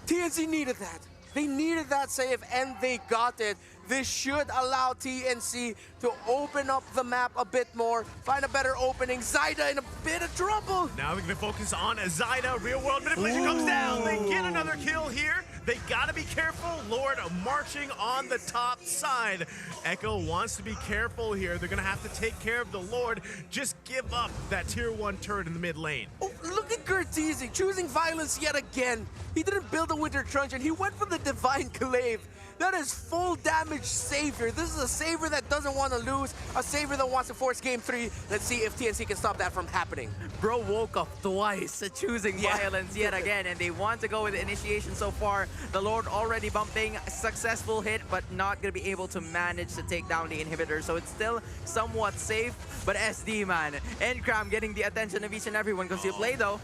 TNC needed that. They needed that save, and they got it. This should allow TNC to open up the map a bit more, find a better opening. Zyda in a bit of trouble. Now they're going to focus on Zyda. Real world manipulation comes down. They get another kill here. They got to be careful. Lord marching on the top side. Echo wants to be careful here. They're going to have to take care of the Lord. Just give up that tier 1 turret in the mid lane. Oh, look at Gertizi choosing violence yet again. He didn't build a Winter Truncheon. He went for the Divine Glaive. That is full damage Savior. This is a Savior that doesn't want to lose, a Savior that wants to force game 3. Let's see if TNC can stop that from happening. Bro woke up twice choosing violence yet again, and they want to go with initiation so far. The Lord already bumping, successful hit, but not going to be able to manage to take down the inhibitor. So it's still somewhat safe, but SD, man, and Cram getting the attention of each and everyone because you play though.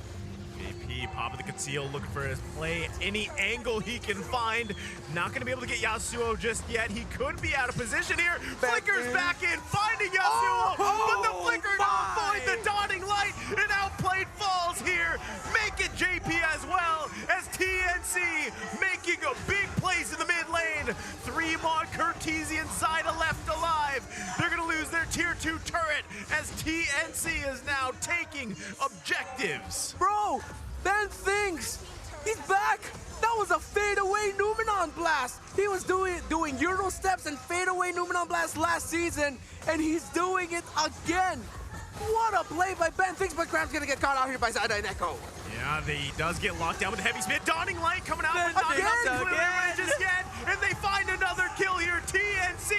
VP, Pop of the Conceal, looking for his play. Any angle he can find. Not going to be able to get Yasuo just yet. He could be out of position here. Flickers back in, finding Yasuo. But the flicker to avoid the dawning light. And Outplayed falls here. Make it JP as well as TNC making a big plays in the mid lane. 3-Mon, Curtizi, and Zyda left alive. They're going to lose their tier 2 turret as TNC is now taking objectives. Bro, Ben thinks he's back. That was a fadeaway Numenon blast. He was doing Euro steps and fadeaway Numenon blast last season, and he's doing it again. What a play by Ben Thinks, but Cram's gonna get caught out here by Zyda and Echo. Yeah, he does get locked down with a heavy spin. Dawning Light coming out, but not enough to clear the ranges yet. And they find another kill here. TNC,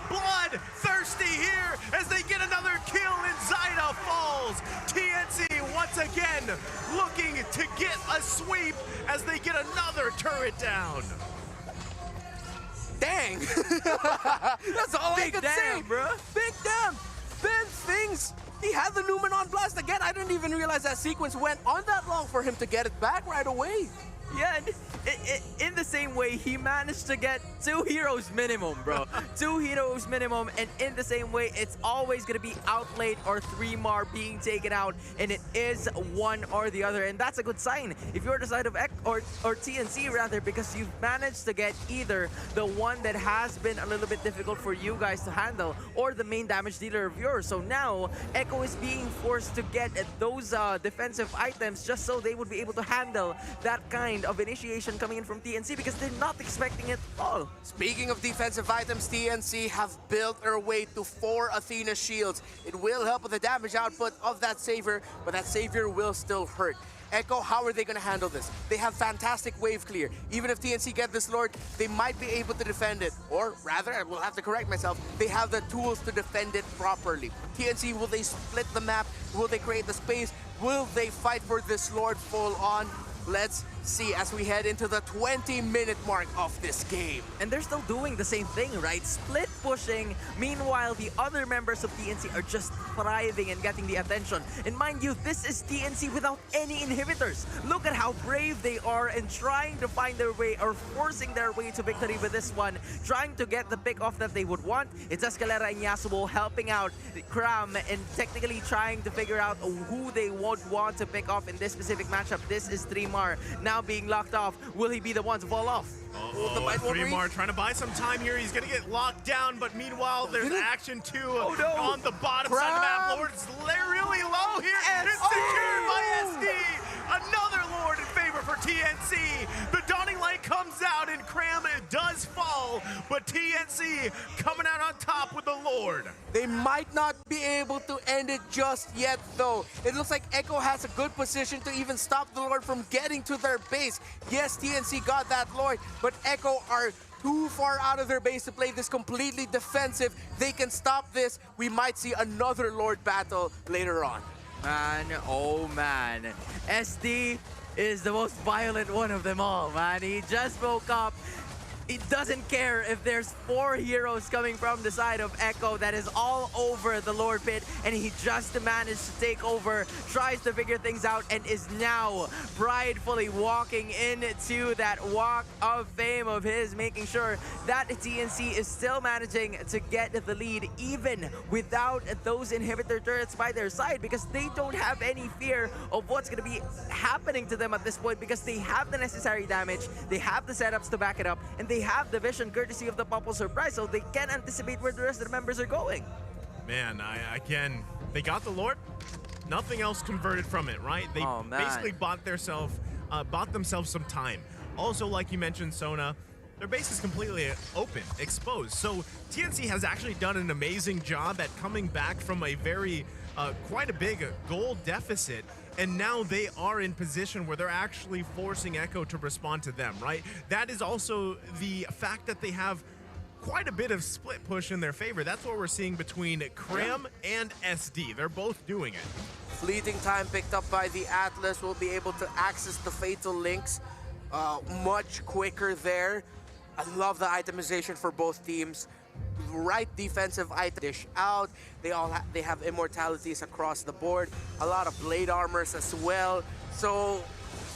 bloodthirsty here as they get another kill and Zyda falls. TNC once again looking to get a sweep as they get another turret down. Dang. That's all I could say, bro. Big damn. Ben Things, he had the Numenon blast again. I didn't even realize that sequence went on that long for him to get it back right away. Yeah, and in the same way, he managed to get 2 heroes minimum, bro. 2 heroes minimum, and in the same way, it's always going to be Outplayed or 3-Mar being taken out, and it is one or the other, and that's a good sign if you're the side of or TNC rather, because you've managed to get either the one that has been a little bit difficult for you guys to handle or the main damage dealer of yours. So now, Echo is being forced to get those defensive items just so they would be able to handle that kind of initiation coming in from TNC because they're not expecting it at all. Speaking of defensive items, TNC have built their way to 4 Athena shields. It will help with the damage output of that Savior, but that Savior will still hurt. Echo, how are they going to handle this? They have fantastic wave clear. Even if TNC get this Lord, they might be able to defend it. Or rather, I will have to correct myself, they have the tools to defend it properly. TNC, will they split the map? Will they create the space? Will they fight for this Lord full on? Let's see as we head into the 20-minute mark of this game. And they're still doing the same thing, right? Split pushing. Meanwhile, the other members of TNC are just thriving and getting the attention. And mind you, this is TNC without any inhibitors. Look at how brave they are and trying to find their way or forcing their way to victory with this one. Trying to get the pick off that they would want. It's Escalera and Yasuo helping out Cram and technically trying to figure out who they would want to pick off in this specific matchup. This is 3-Mar now being locked off. Will he be the one to fall off? Oh, 3-Mar trying to buy some time here. He's going to get locked down, but meanwhile, there's action too on the bottom side of the map. Lord's really low here. It's secured by SD. Another Lord TNC coming out on top with the Lord. They might not be able to end it just yet, though. It looks like Echo has a good position to even stop the Lord from getting to their base. Yes, TNC got that Lord, but Echo are too far out of their base to play this completely defensive. They can stop this. We might see another Lord battle later on. Man, oh man. SD is the most violent one of them all, man. He just woke up. He doesn't care if there's 4 heroes coming from the side of Echo that is all over the Lord Pit, and he just managed to take over, tries to figure things out, and is now pridefully walking into that walk of fame of his, making sure that TNC is still managing to get the lead even without those inhibitor turrets by their side, because they don't have any fear of what's going to be happening to them at this point, because they have the necessary damage, they have the setups to back it up, and they have the vision courtesy of the Popple Surprise, so they can anticipate where the rest of the members are going. Man, again, they got the Lord. Nothing else converted from it, right? They basically bought themselves some time. Also, like you mentioned, Sona, their base is completely open, exposed. So TNC has actually done an amazing job at coming back from a very, quite a big goal deficit. And now they are in position where they're actually forcing Echo to respond to them, right? That is also the fact that they have quite a bit of split push in their favor. That's what we're seeing between Cram and SD. They're both doing it. Fleeting time picked up by the Atlas will be able to access the Fatal Links much quicker there. I love the itemization for both teams. Right defensive item dish out. They have immortalities across the board. A lot of blade armors as well. So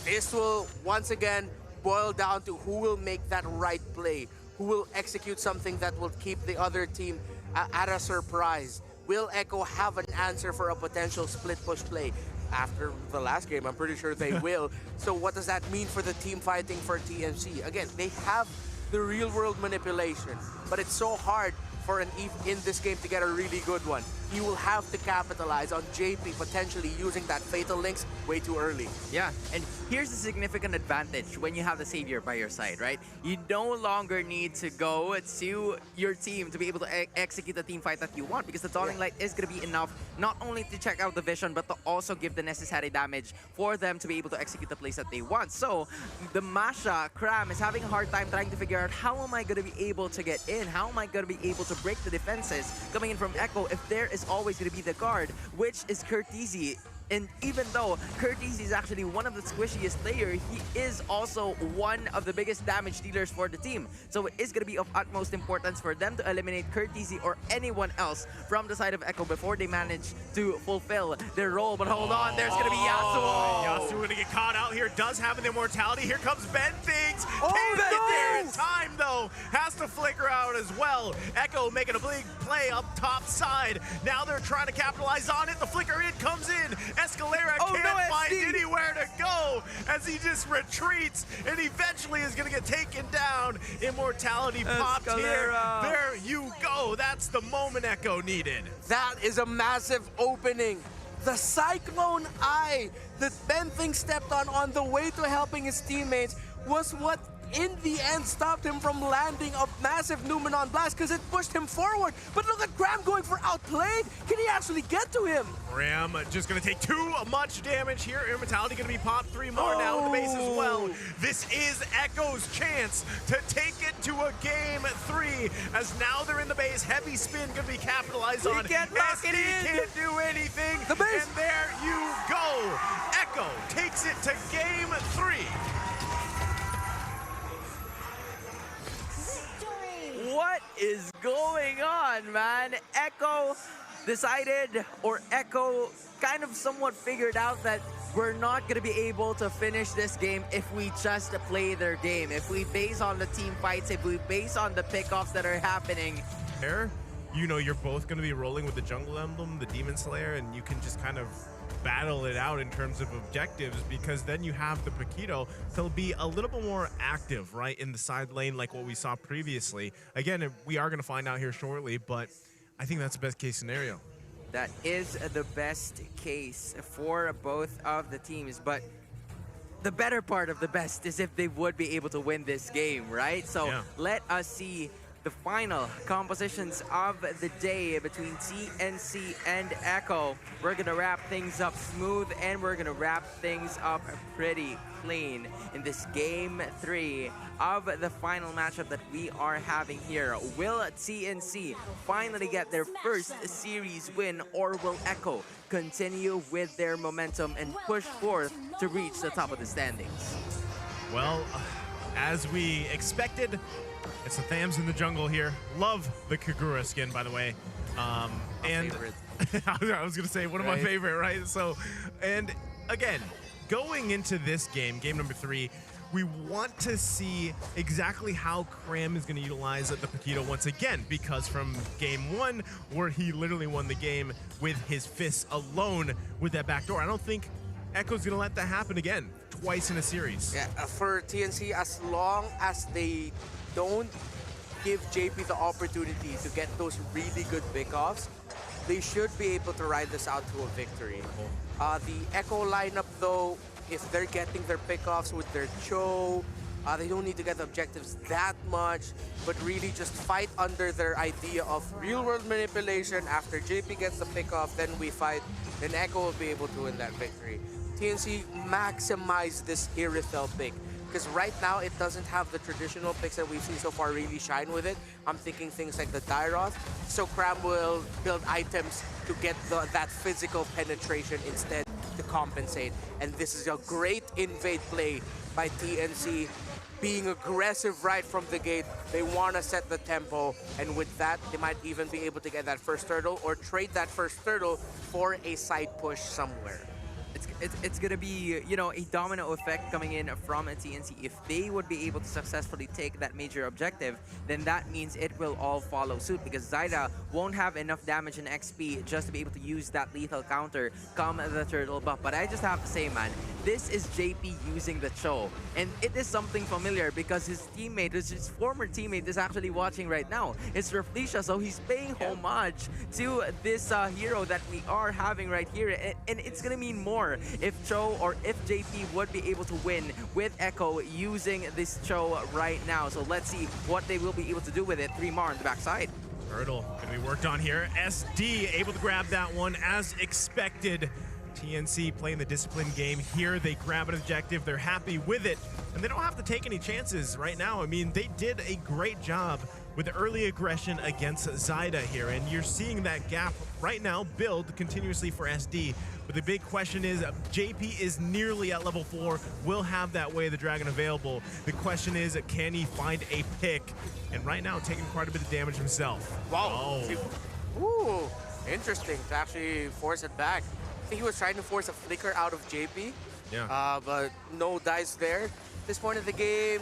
this will once again boil down to who will make that right play, who will execute something that will keep the other team at a surprise. Will Echo have an answer for a potential split push play? After the last game, I'm pretty sure they will. So what does that mean for the team fighting for TNC? Again, they have the real world manipulation, but it's so hard for an Eve in this game to get a really good one. You will have to capitalize on JP potentially using that Fatal Links way too early. Yeah, and here's the significant advantage when you have the Savior by your side, right? You no longer need to go to your team to be able to execute the team fight that you want, because the Dawning Light is going to be enough not only to check out the vision, but to also give the necessary damage for them to be able to execute the plays that they want. So the Masha, Cram, is having a hard time trying to figure out, how am I going to be able to get in? How am I going to be able to break the defenses coming in from Echo if there is always going to be the guard, which is Curteasy. And even though Curteasy is actually one of the squishiest players, he is also one of the biggest damage dealers for the team. So it is going to be of utmost importance for them to eliminate Curteasy or anyone else from the side of Echo before they manage to fulfill their role. But hold on, there's going to be Yasuo. Yasuo going to get caught out here, does have an immortality. Here comes Ben Things. Oh, Can't get there in time, though. Has to flicker out as well. Echo making a big play up top side. Now they're trying to capitalize on it. The flicker in comes in. Escalera can't find anywhere to go as he just retreats and eventually is going to get taken down. Immortality popped here. There you go. That's the moment Echo needed. That is a massive opening. The Cyclone Eye that Ben Thing stepped on the way to helping his teammates was what in the end stopped him from landing a massive Numenon Blast because it pushed him forward. But look at Graham going for outplayed. Can he actually get to him? Graham just going to take too much damage here. Immortality going to be popped. 3 more now in the base as well. This is Echo's chance to take it to a game 3 as now they're in the base. Heavy spin going to be capitalized on. SD can't do anything. The base. And there you go. Echo takes it to game 3. What is going on, man? Echo decided, or Echo kind of somewhat figured out that we're not going to be able to finish this game if we just play their game. If we base on the team fights, if we base on the pickoffs that are happening. There, you know you're both going to be rolling with the Jungle Emblem, the Demon Slayer, and you can just kind of battle it out in terms of objectives, because then you have the Paquito to be a little bit more active, right, in the side lane like what we saw previously. Again, we are going to find out here shortly, but I think that's the best case scenario. That is the best case for both of the teams, but the better part of the best is if they would be able to win this game, right? So let us see the final compositions of the day between TNC and Echo. We're gonna wrap things up smooth and we're gonna wrap things up pretty clean in this game 3 of the final matchup that we are having here. Will TNC finally get their first series win, or will Echo continue with their momentum and push forth to reach the top of the standings? Well, as we expected, it's the Thams in the jungle here. Love the Kagura skin, by the way. And favorite. I was gonna say one of my favorite, right? So, and again, going into this game number 3, we want to see exactly how Cram is going to utilize the Paquito once again, because from game 1, where he literally won the game with his fists alone with that backdoor, I don't think Echo's going to let that happen again, twice in a series. Yeah, for TNC, as long as they don't give JP the opportunity to get those really good pickoffs, they should be able to ride this out to a victory. The Echo lineup, though, if they're getting their pickoffs with their Cho, they don't need to get the objectives that much, but really just fight under their idea of real-world manipulation. After JP gets the pickoff, then we fight, then Echo will be able to win that victory. TNC maximize this Irithel pick, because right now it doesn't have the traditional picks that we've seen so far really shine with it. I'm thinking things like the Dyroth, so Cram will build items to get that physical penetration instead to compensate. And this is a great invade play by TNC, being aggressive right from the gate. They want to set the tempo, and with that, they might even be able to get that first turtle or trade that first turtle for a side push somewhere. It's gonna be, you know, a domino effect coming in from a TNC. If they would be able to successfully take that major objective, then that means it will all follow suit, because Zyda won't have enough damage and XP just to be able to use that lethal counter come the turtle buff. But I just have to say, man, this is JP using the Cho, and it is something familiar because his teammate, his former teammate, is actually watching right now. It's Reflecia, so he's paying homage to this hero that we are having right here, and it's gonna mean more if Cho or if JP would be able to win with Echo using this Cho right now. So let's see what they will be able to do with it. 3 more on the backside. Turtle gonna be worked on here. SD able to grab that one as expected. TNC playing the disciplined game here. They grab an objective, they're happy with it, and they don't have to take any chances right now. I mean, they did a great job with early aggression against Zyda here, and you're seeing that gap right now build continuously for SD. But the big question is, JP is nearly at level 4, will have that Way of the Dragon available. The question is, can he find a pick? And right now, taking quite a bit of damage himself. Wow. Oh. Ooh, interesting to actually force it back. I think he was trying to force a flicker out of JP. Yeah. But no dice there. This point of the game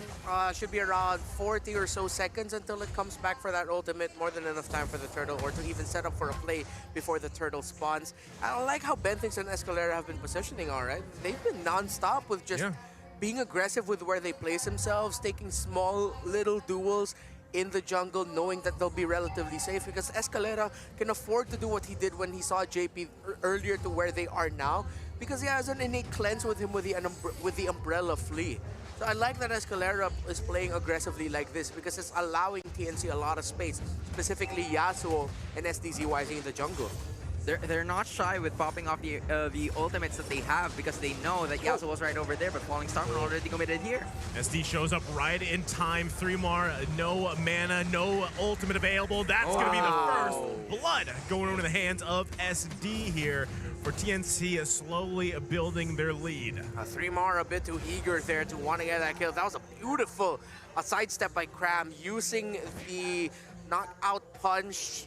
should be around 40 or so seconds until it comes back for that ultimate. More than enough time for the turtle, or to even set up for a play before the turtle spawns. I like how Benthinx and Escalera have been positioning, all right. They've been non-stop with just being aggressive with where they place themselves, taking small little duels in the jungle, knowing that they'll be relatively safe, because Escalera can afford to do what he did when he saw JP earlier to where they are now, because he has an innate cleanse with him with the Umbrella Flea. So I like that Escalera is playing aggressively like this, because it's allowing TNC a lot of space, specifically Yasuo and SDZYZ in the jungle. They're not shy with popping off the ultimates that they have, because they know that Yasuo was right over there, but Falling Starman already committed here. SD shows up right in time. 3 more, no mana, no ultimate available. That's going to be the first blood going over the hands of SD here for TNC, slowly building their lead. 3 more, a bit too eager there to want to get that kill. That was a beautiful sidestep by Cram, using the knockout punch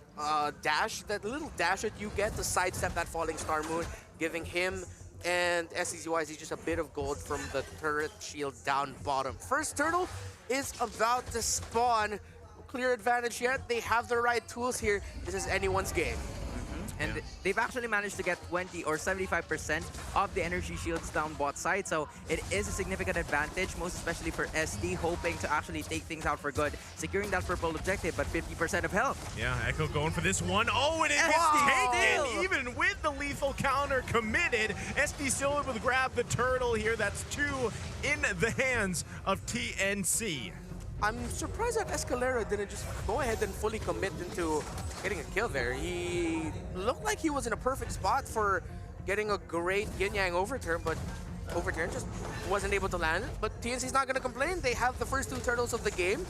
dash, that little dash that you get to sidestep that Falling Star Moon, giving him and SCZYZ just a bit of gold from the turret shield down bottom. First turtle is about to spawn. Clear advantage yet. They have the right tools here. This is anyone's game. And they've actually managed to get 20 or 75% of the energy shields down bot side, so it is a significant advantage, most especially for SD, hoping to actually take things out for good, securing that purple objective, but 50% of health. Yeah, Echo going for this one. Oh, and it gets taken! Even with the lethal counter committed, SD still able to grab the turtle here. That's 2 in the hands of TNC. I'm surprised that Escalera didn't just go ahead and fully commit into getting a kill there. He looked like he was in a perfect spot for getting a great yin-yang overturn, but overturn just wasn't able to land it. But TNC's not going to complain. They have the first 2 turtles of the game.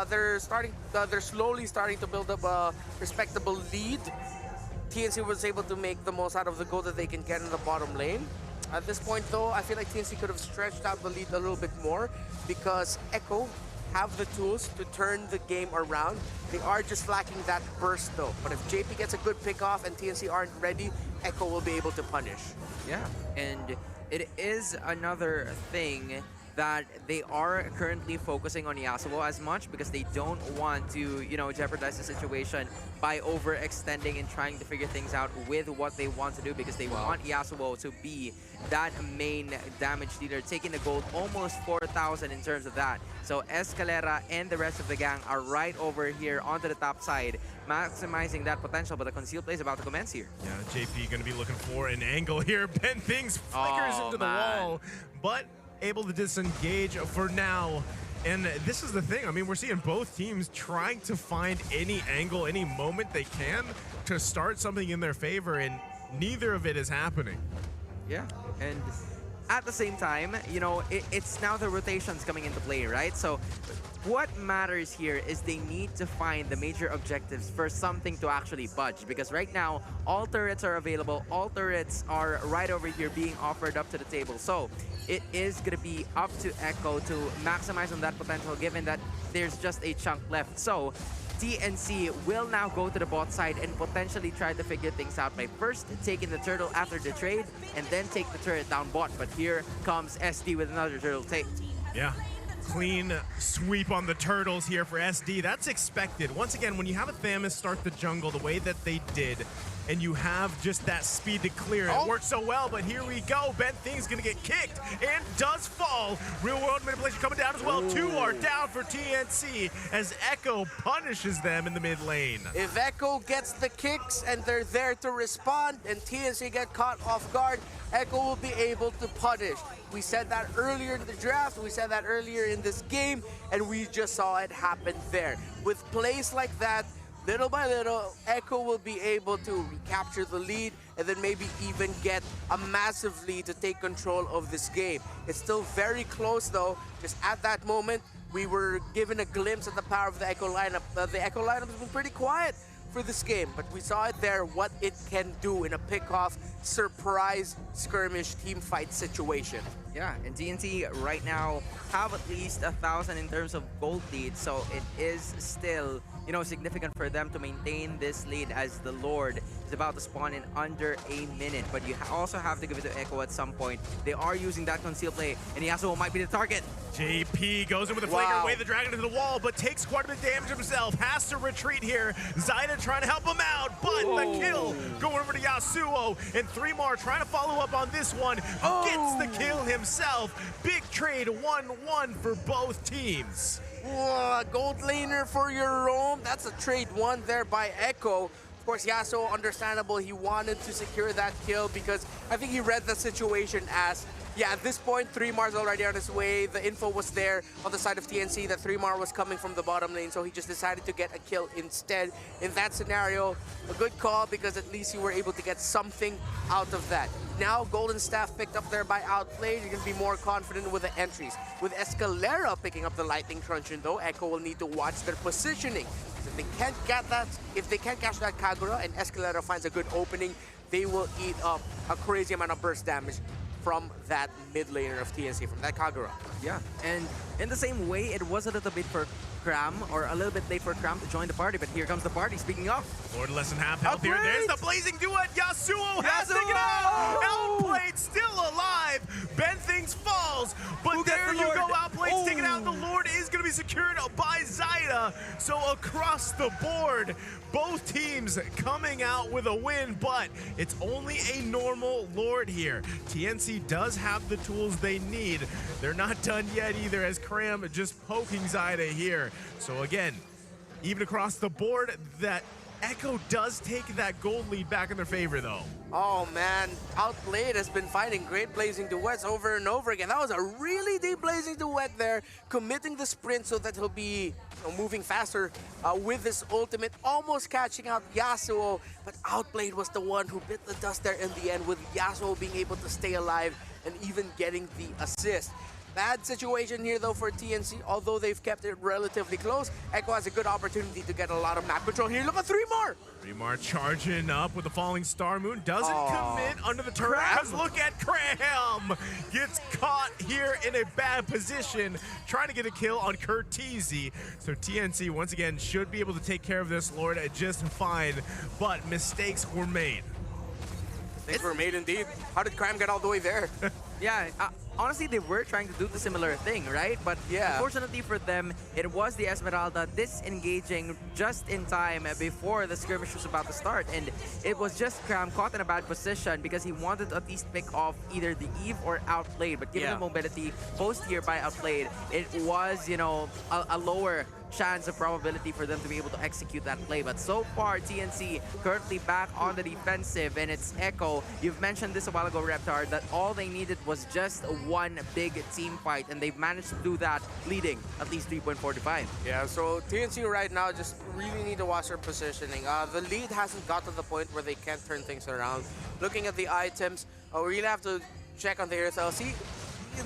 They're slowly starting to build up a respectable lead. TNC was able to make the most out of the gold that they can get in the bottom lane. At this point, though, I feel like TNC could have stretched out the lead a little bit more because Echo have the tools to turn the game around. They are just lacking that burst, though. But if JP gets a good pick off and TNC aren't ready, Echo will be able to punish. Yeah, and it is another thing that they are currently focusing on Yasuo as much because they don't want to, you know, jeopardize the situation by overextending and trying to figure things out with what they want to do because they want Yasuo to be that main damage dealer, taking the gold almost 4,000 in terms of that. So Escalera and the rest of the gang are right over here onto the top side, maximizing that potential, but the concealed play is about to commence here. Yeah, JP going to be looking for an angle here. Ben Things flickers into the wall, but able to disengage for now. And this is the thing. I mean, we're seeing both teams trying to find any angle, any moment they can to start something in their favor, and neither of it is happening. Yeah, and at the same time, you know, it's now the rotations coming into play, right? So what matters here is they need to find the major objectives for something to actually budge, because right now all turrets are available, all turrets are right over here being offered up to the table. So it is going to be up to Echo to maximize on that potential, given that there's just a chunk left. So TNC will now go to the bot side and potentially try to figure things out by first taking the turtle after the trade and then take the turret down bot. But here comes SD with another turtle take. Yeah. Clean sweep on the turtles here for SD. That's expected. Once again, when you have a Thamus start the jungle the way that they did, and you have just that speed to clear, it worked so well, but here we go. Ben Thing's gonna get kicked and does fall. Real world manipulation coming down as well. 2 are down for TNC as Echo punishes them in the mid lane. If Echo gets the kicks and they're there to respond and TNC get caught off guard, Echo will be able to punish. We said that earlier in the draft, we said that earlier in this game, and we just saw it happen there. With plays like that, little by little, Echo will be able to recapture the lead and then maybe even get a massive lead to take control of this game. It's still very close though. Just at that moment, we were given a glimpse at the power of the Echo lineup. The Echo lineup has been pretty quiet for this game, but we saw it there, what it can do in a pick-off, surprise, skirmish, team fight situation. Yeah, and TNT right now have at least 1,000 in terms of gold lead, so it is still, you know, significant for them to maintain this lead as the Lord is about to spawn in under a minute. But you also have to give it to Echo at some point. They are using that conceal play, and Yasuo might be the target. JP goes in with a flaker, away the dragon into the wall, but takes quite a bit of damage himself. Has to retreat here. Zyda trying to help him out, but the kill going over to Yasuo, and 3 more trying to follow up on this one. Gets the kill himself. Big trade, 1-1 for both teams. Gold laner for your own. That's a trade won there by Echo. Of course, Yasuo, understandable. He wanted to secure that kill because I think he read the situation as, yeah, at this point, 3mar's already on his way. The info was there on the side of TNC that 3mar was coming from the bottom lane, so he just decided to get a kill instead. In that scenario, a good call because at least you were able to get something out of that. Now, Golden Staff picked up there by Outplayed. You can be more confident with the entries. With Escalera picking up the Lightning Truncheon, though, Echo will need to watch their positioning. If they can't get that, if they can't catch that Kagura and Escalera finds a good opening, they will eat up a crazy amount of burst damage from that mid laner of TNC, from that Kagura. Yeah, and in the same way, it was a little bit for Cram, or a little bit late for Cram to join the party, but here comes the party, speaking of. Lord less than half health here. There's the blazing duet. Yasuo has to get out. Outplayed still alive. Ben Things falls, but there you go. Outplayed's taken out. The Lord is going to be secured by Zyda. So across the board, both teams coming out with a win, but it's only a normal Lord here. TNC does have the tools they need. They're not done yet either, as Cram just poking Zyda here. So again, even across the board, that Echo does take that gold lead back in their favor, though. Oh man, Outplayed has been fighting great blazing duets over and over again. That was a really deep blazing duet there, committing the sprint so that he'll be moving faster with his ultimate, almost catching out Yasuo, but Outplayed was the one who bit the dust there in the end, with Yasuo being able to stay alive and even getting the assist. Bad situation here though for TNC, although they've kept it relatively close. Echo has a good opportunity to get a lot of map control here. Look at 3 more! Remar charging up with the falling star moon, doesn't commit under the turret, because look at Cram! Gets caught here in a bad position, trying to get a kill on Curtizi. So TNC once again should be able to take care of this Lord just fine, but mistakes were made. Mistakes were made indeed. How did Cram get all the way there? Yeah, honestly, they were trying to do the similar thing, right? But yeah, unfortunately for them, it was the Esmeralda disengaging just in time before the skirmish was about to start. And it was just Cram caught in a bad position because he wanted to at least pick off either the Eve or Outplayed. But given the mobility post here by Outplayed, it was, you know, a lower chance of probability for them to be able to execute that play. But so far, TNC currently back on the defensive, and it's Echo. You've mentioned this a while ago, Reptar, that all they needed was just one big team fight, and they've managed to do that, leading at least 3.45. Yeah, so TNC right now just really need to watch their positioning. The lead hasn't got to the point where they can't turn things around. Looking at the items, we really have to check on the aircel. See,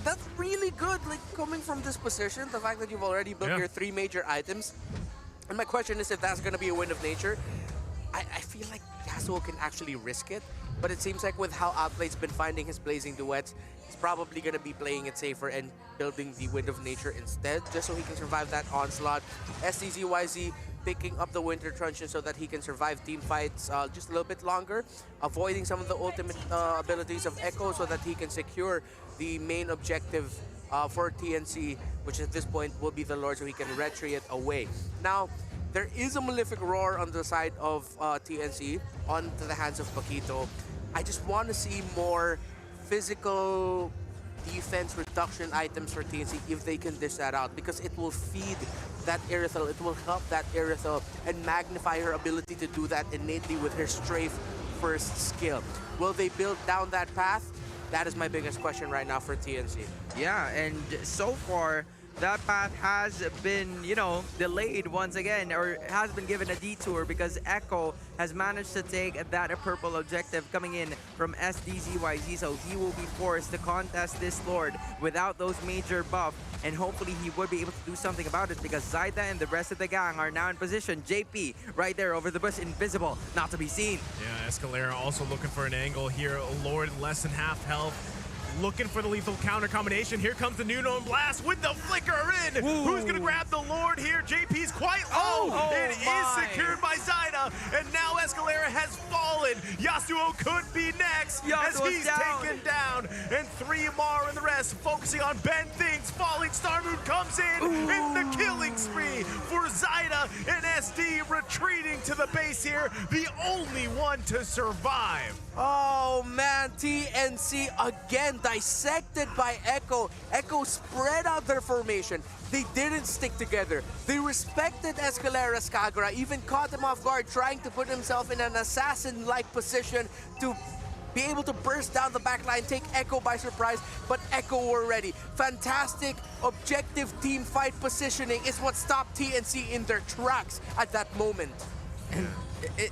that's really good, like coming from this position, the fact that you've already built your 3 major items. And my question is if that's going to be a win of nature. I feel like Yasuo can actually risk it, but it seems like with how Outplayed's been finding his blazing duets, he's probably going to be playing it safer and building the Wind of Nature instead, just so he can survive that onslaught. SDZYZ picking up the Winter Truncheon so that he can survive team fights just a little bit longer, avoiding some of the ultimate abilities of Echo so that he can secure the main objective for TNC, which at this point will be the Lord, so he can retry it away. Now, there is a Malefic Roar on the side of TNC, onto the hands of Paquito. I just want to see more physical defense reduction items for TNC if they can dish that out, because it will feed that Aerithel, it will help that Aerithel and magnify her ability to do that innately with her strafe first skill. Will they build down that path? That is my biggest question right now for TNC. Yeah, and so far, that path has been, you know, delayed once again, or has been given a detour, because Echo has managed to take that purple objective coming in from SDZYZ, so he will be forced to contest this Lord without those major buff, and hopefully he would be able to do something about it, because Zaida and the rest of the gang are now in position. JP right there over the bush, invisible, not to be seen. Yeah, Escalera also looking for an angle here. Lord less than half health. Looking for the lethal counter combination. Here comes the new known blast with the flicker in. Ooh. Who's gonna grab the Lord here? JP's quite low. It is secured by Zaida, and now Escalera has fallen. Yasuo could be next as he's taken down, and 3 more in the rest, focusing on Ben Things. Falling Star Moon comes in, and the killing spree for Zaida, and SD retreating to the base here, the only one to survive. Oh man, TNC again dissected by Echo. Echo spread out their formation. They didn't stick together. They respected Escalera's Kagura, even caught him off guard, trying to put himself in an assassin-like position to be able to burst down the backline, take Echo by surprise, but Echo were ready. Fantastic objective team fight positioning is what stopped TNC in their tracks at that moment. And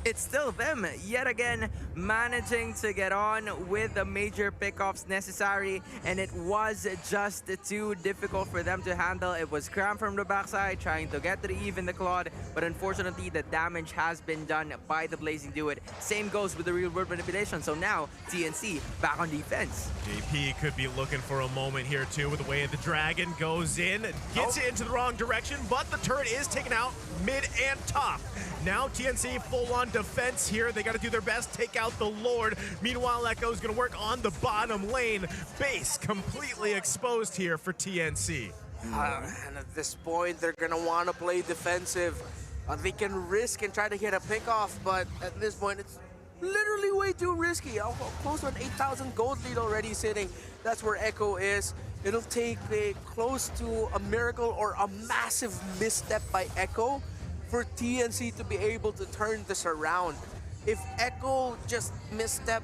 it's still them, yet again, managing to get on with the major pickoffs necessary, and it was just too difficult for them to handle. It was Cram from the backside, trying to get to the Eve in the Claude, but unfortunately, the damage has been done by the Blazing Duet. Same goes with the real world manipulation, so now TNC back on defense. JP could be looking for a moment here too, with the way the dragon goes in, gets it into the wrong direction, but the turret is taken out mid and top. Now TNC full on defense here. They got to do their best, take out the Lord. Meanwhile, Echo's going to work on the bottom lane. Base completely exposed here for TNC. And at this point, they're going to want to play defensive. They can risk and try to get a pick off, but at this point, it's literally way too risky. Close to an 8,000 gold lead already sitting. That's where Echo is. It'll take close to a miracle or a massive misstep by Echo for TNC to be able to turn this around. If Echo just misstep,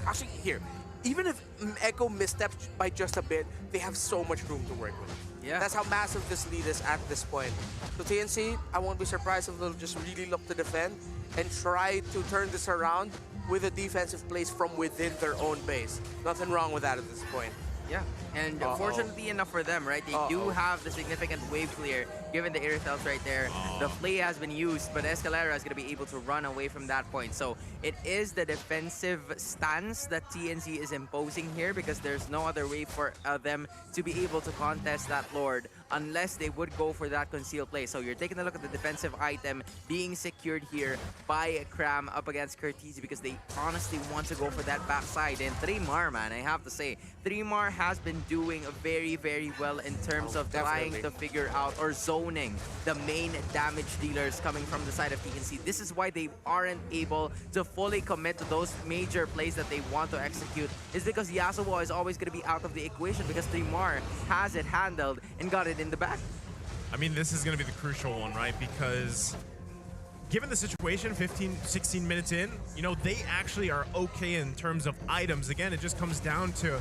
actually here, even if Echo missteps by just a bit, they have so much room to work with. Yeah. That's how massive this lead is at this point. So TNC, I won't be surprised if they'll just really look to defend and try to turn this around with a defensive plays from within their own base. Nothing wrong with that at this point. Yeah, and fortunately enough for them, right? They do have the significant wave clear, given the air cells right there. The flay has been used, but Escalera is going to be able to run away from that point. So it is the defensive stance that TNC is imposing here because there's no other way for them to be able to contest that Lord unless they would go for that concealed play. So you're taking a look at the defensive item being secured here by Cram up against Curtizi because they honestly want to go for that backside. And 3mar, man, I have to say, 3mar has been doing very, very well in terms of trying to figure out or zoning the main damage dealers coming from the side of TNC. This is why they aren't able to fully commit to those major plays that they want to execute, is because Yasuo is always going to be out of the equation because 3mar has it handled and got it in the back. I mean, this is going to be the crucial one, right? Because given the situation, 15, 16 minutes in, you know, they actually are okay in terms of items. Again, it just comes down to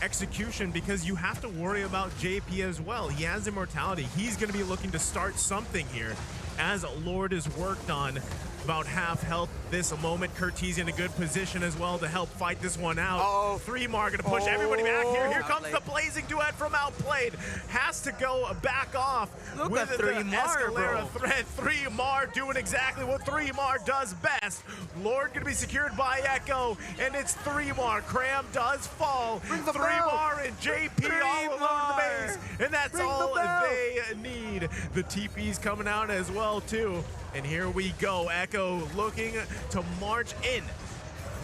execution because you have to worry about JP as well. He has immortality. He's going to be looking to start something here as Lord is worked on. About half health this moment. Curtiz in a good position as well to help fight this one out. 3mar gonna push everybody back here. Here comes the blazing duet from Outplayed. Has to go back off. Look with at the 3mar, Escalera threat. 3mar doing exactly what 3mar does best. Lord gonna be secured by Echo, and it's 3mar. Cram does fall. 3mar and JP all along the base, and that's all they need. The TP's coming out as well too. And here we go, Echo looking to march in,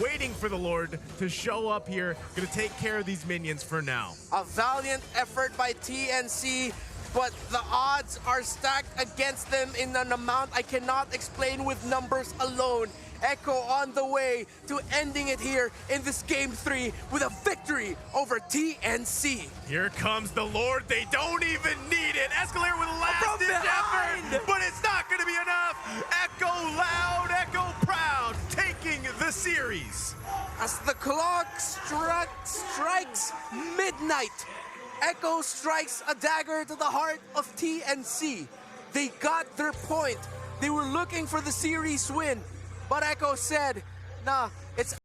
waiting for the Lord to show up here, gonna take care of these minions for now. A valiant effort by TNC, but the odds are stacked against them in an amount I cannot explain with numbers alone. Echo on the way to ending it here in this game 3 with a victory over TNC. Here comes the Lord, they don't even need it. Escalator with a last-ditch effort, but it's not gonna be enough. Echo loud, Echo proud, taking the series. As the clock strikes midnight, Echo strikes a dagger to the heart of TNC. They got their point. They were looking for the series win, but Echo said, nah, it's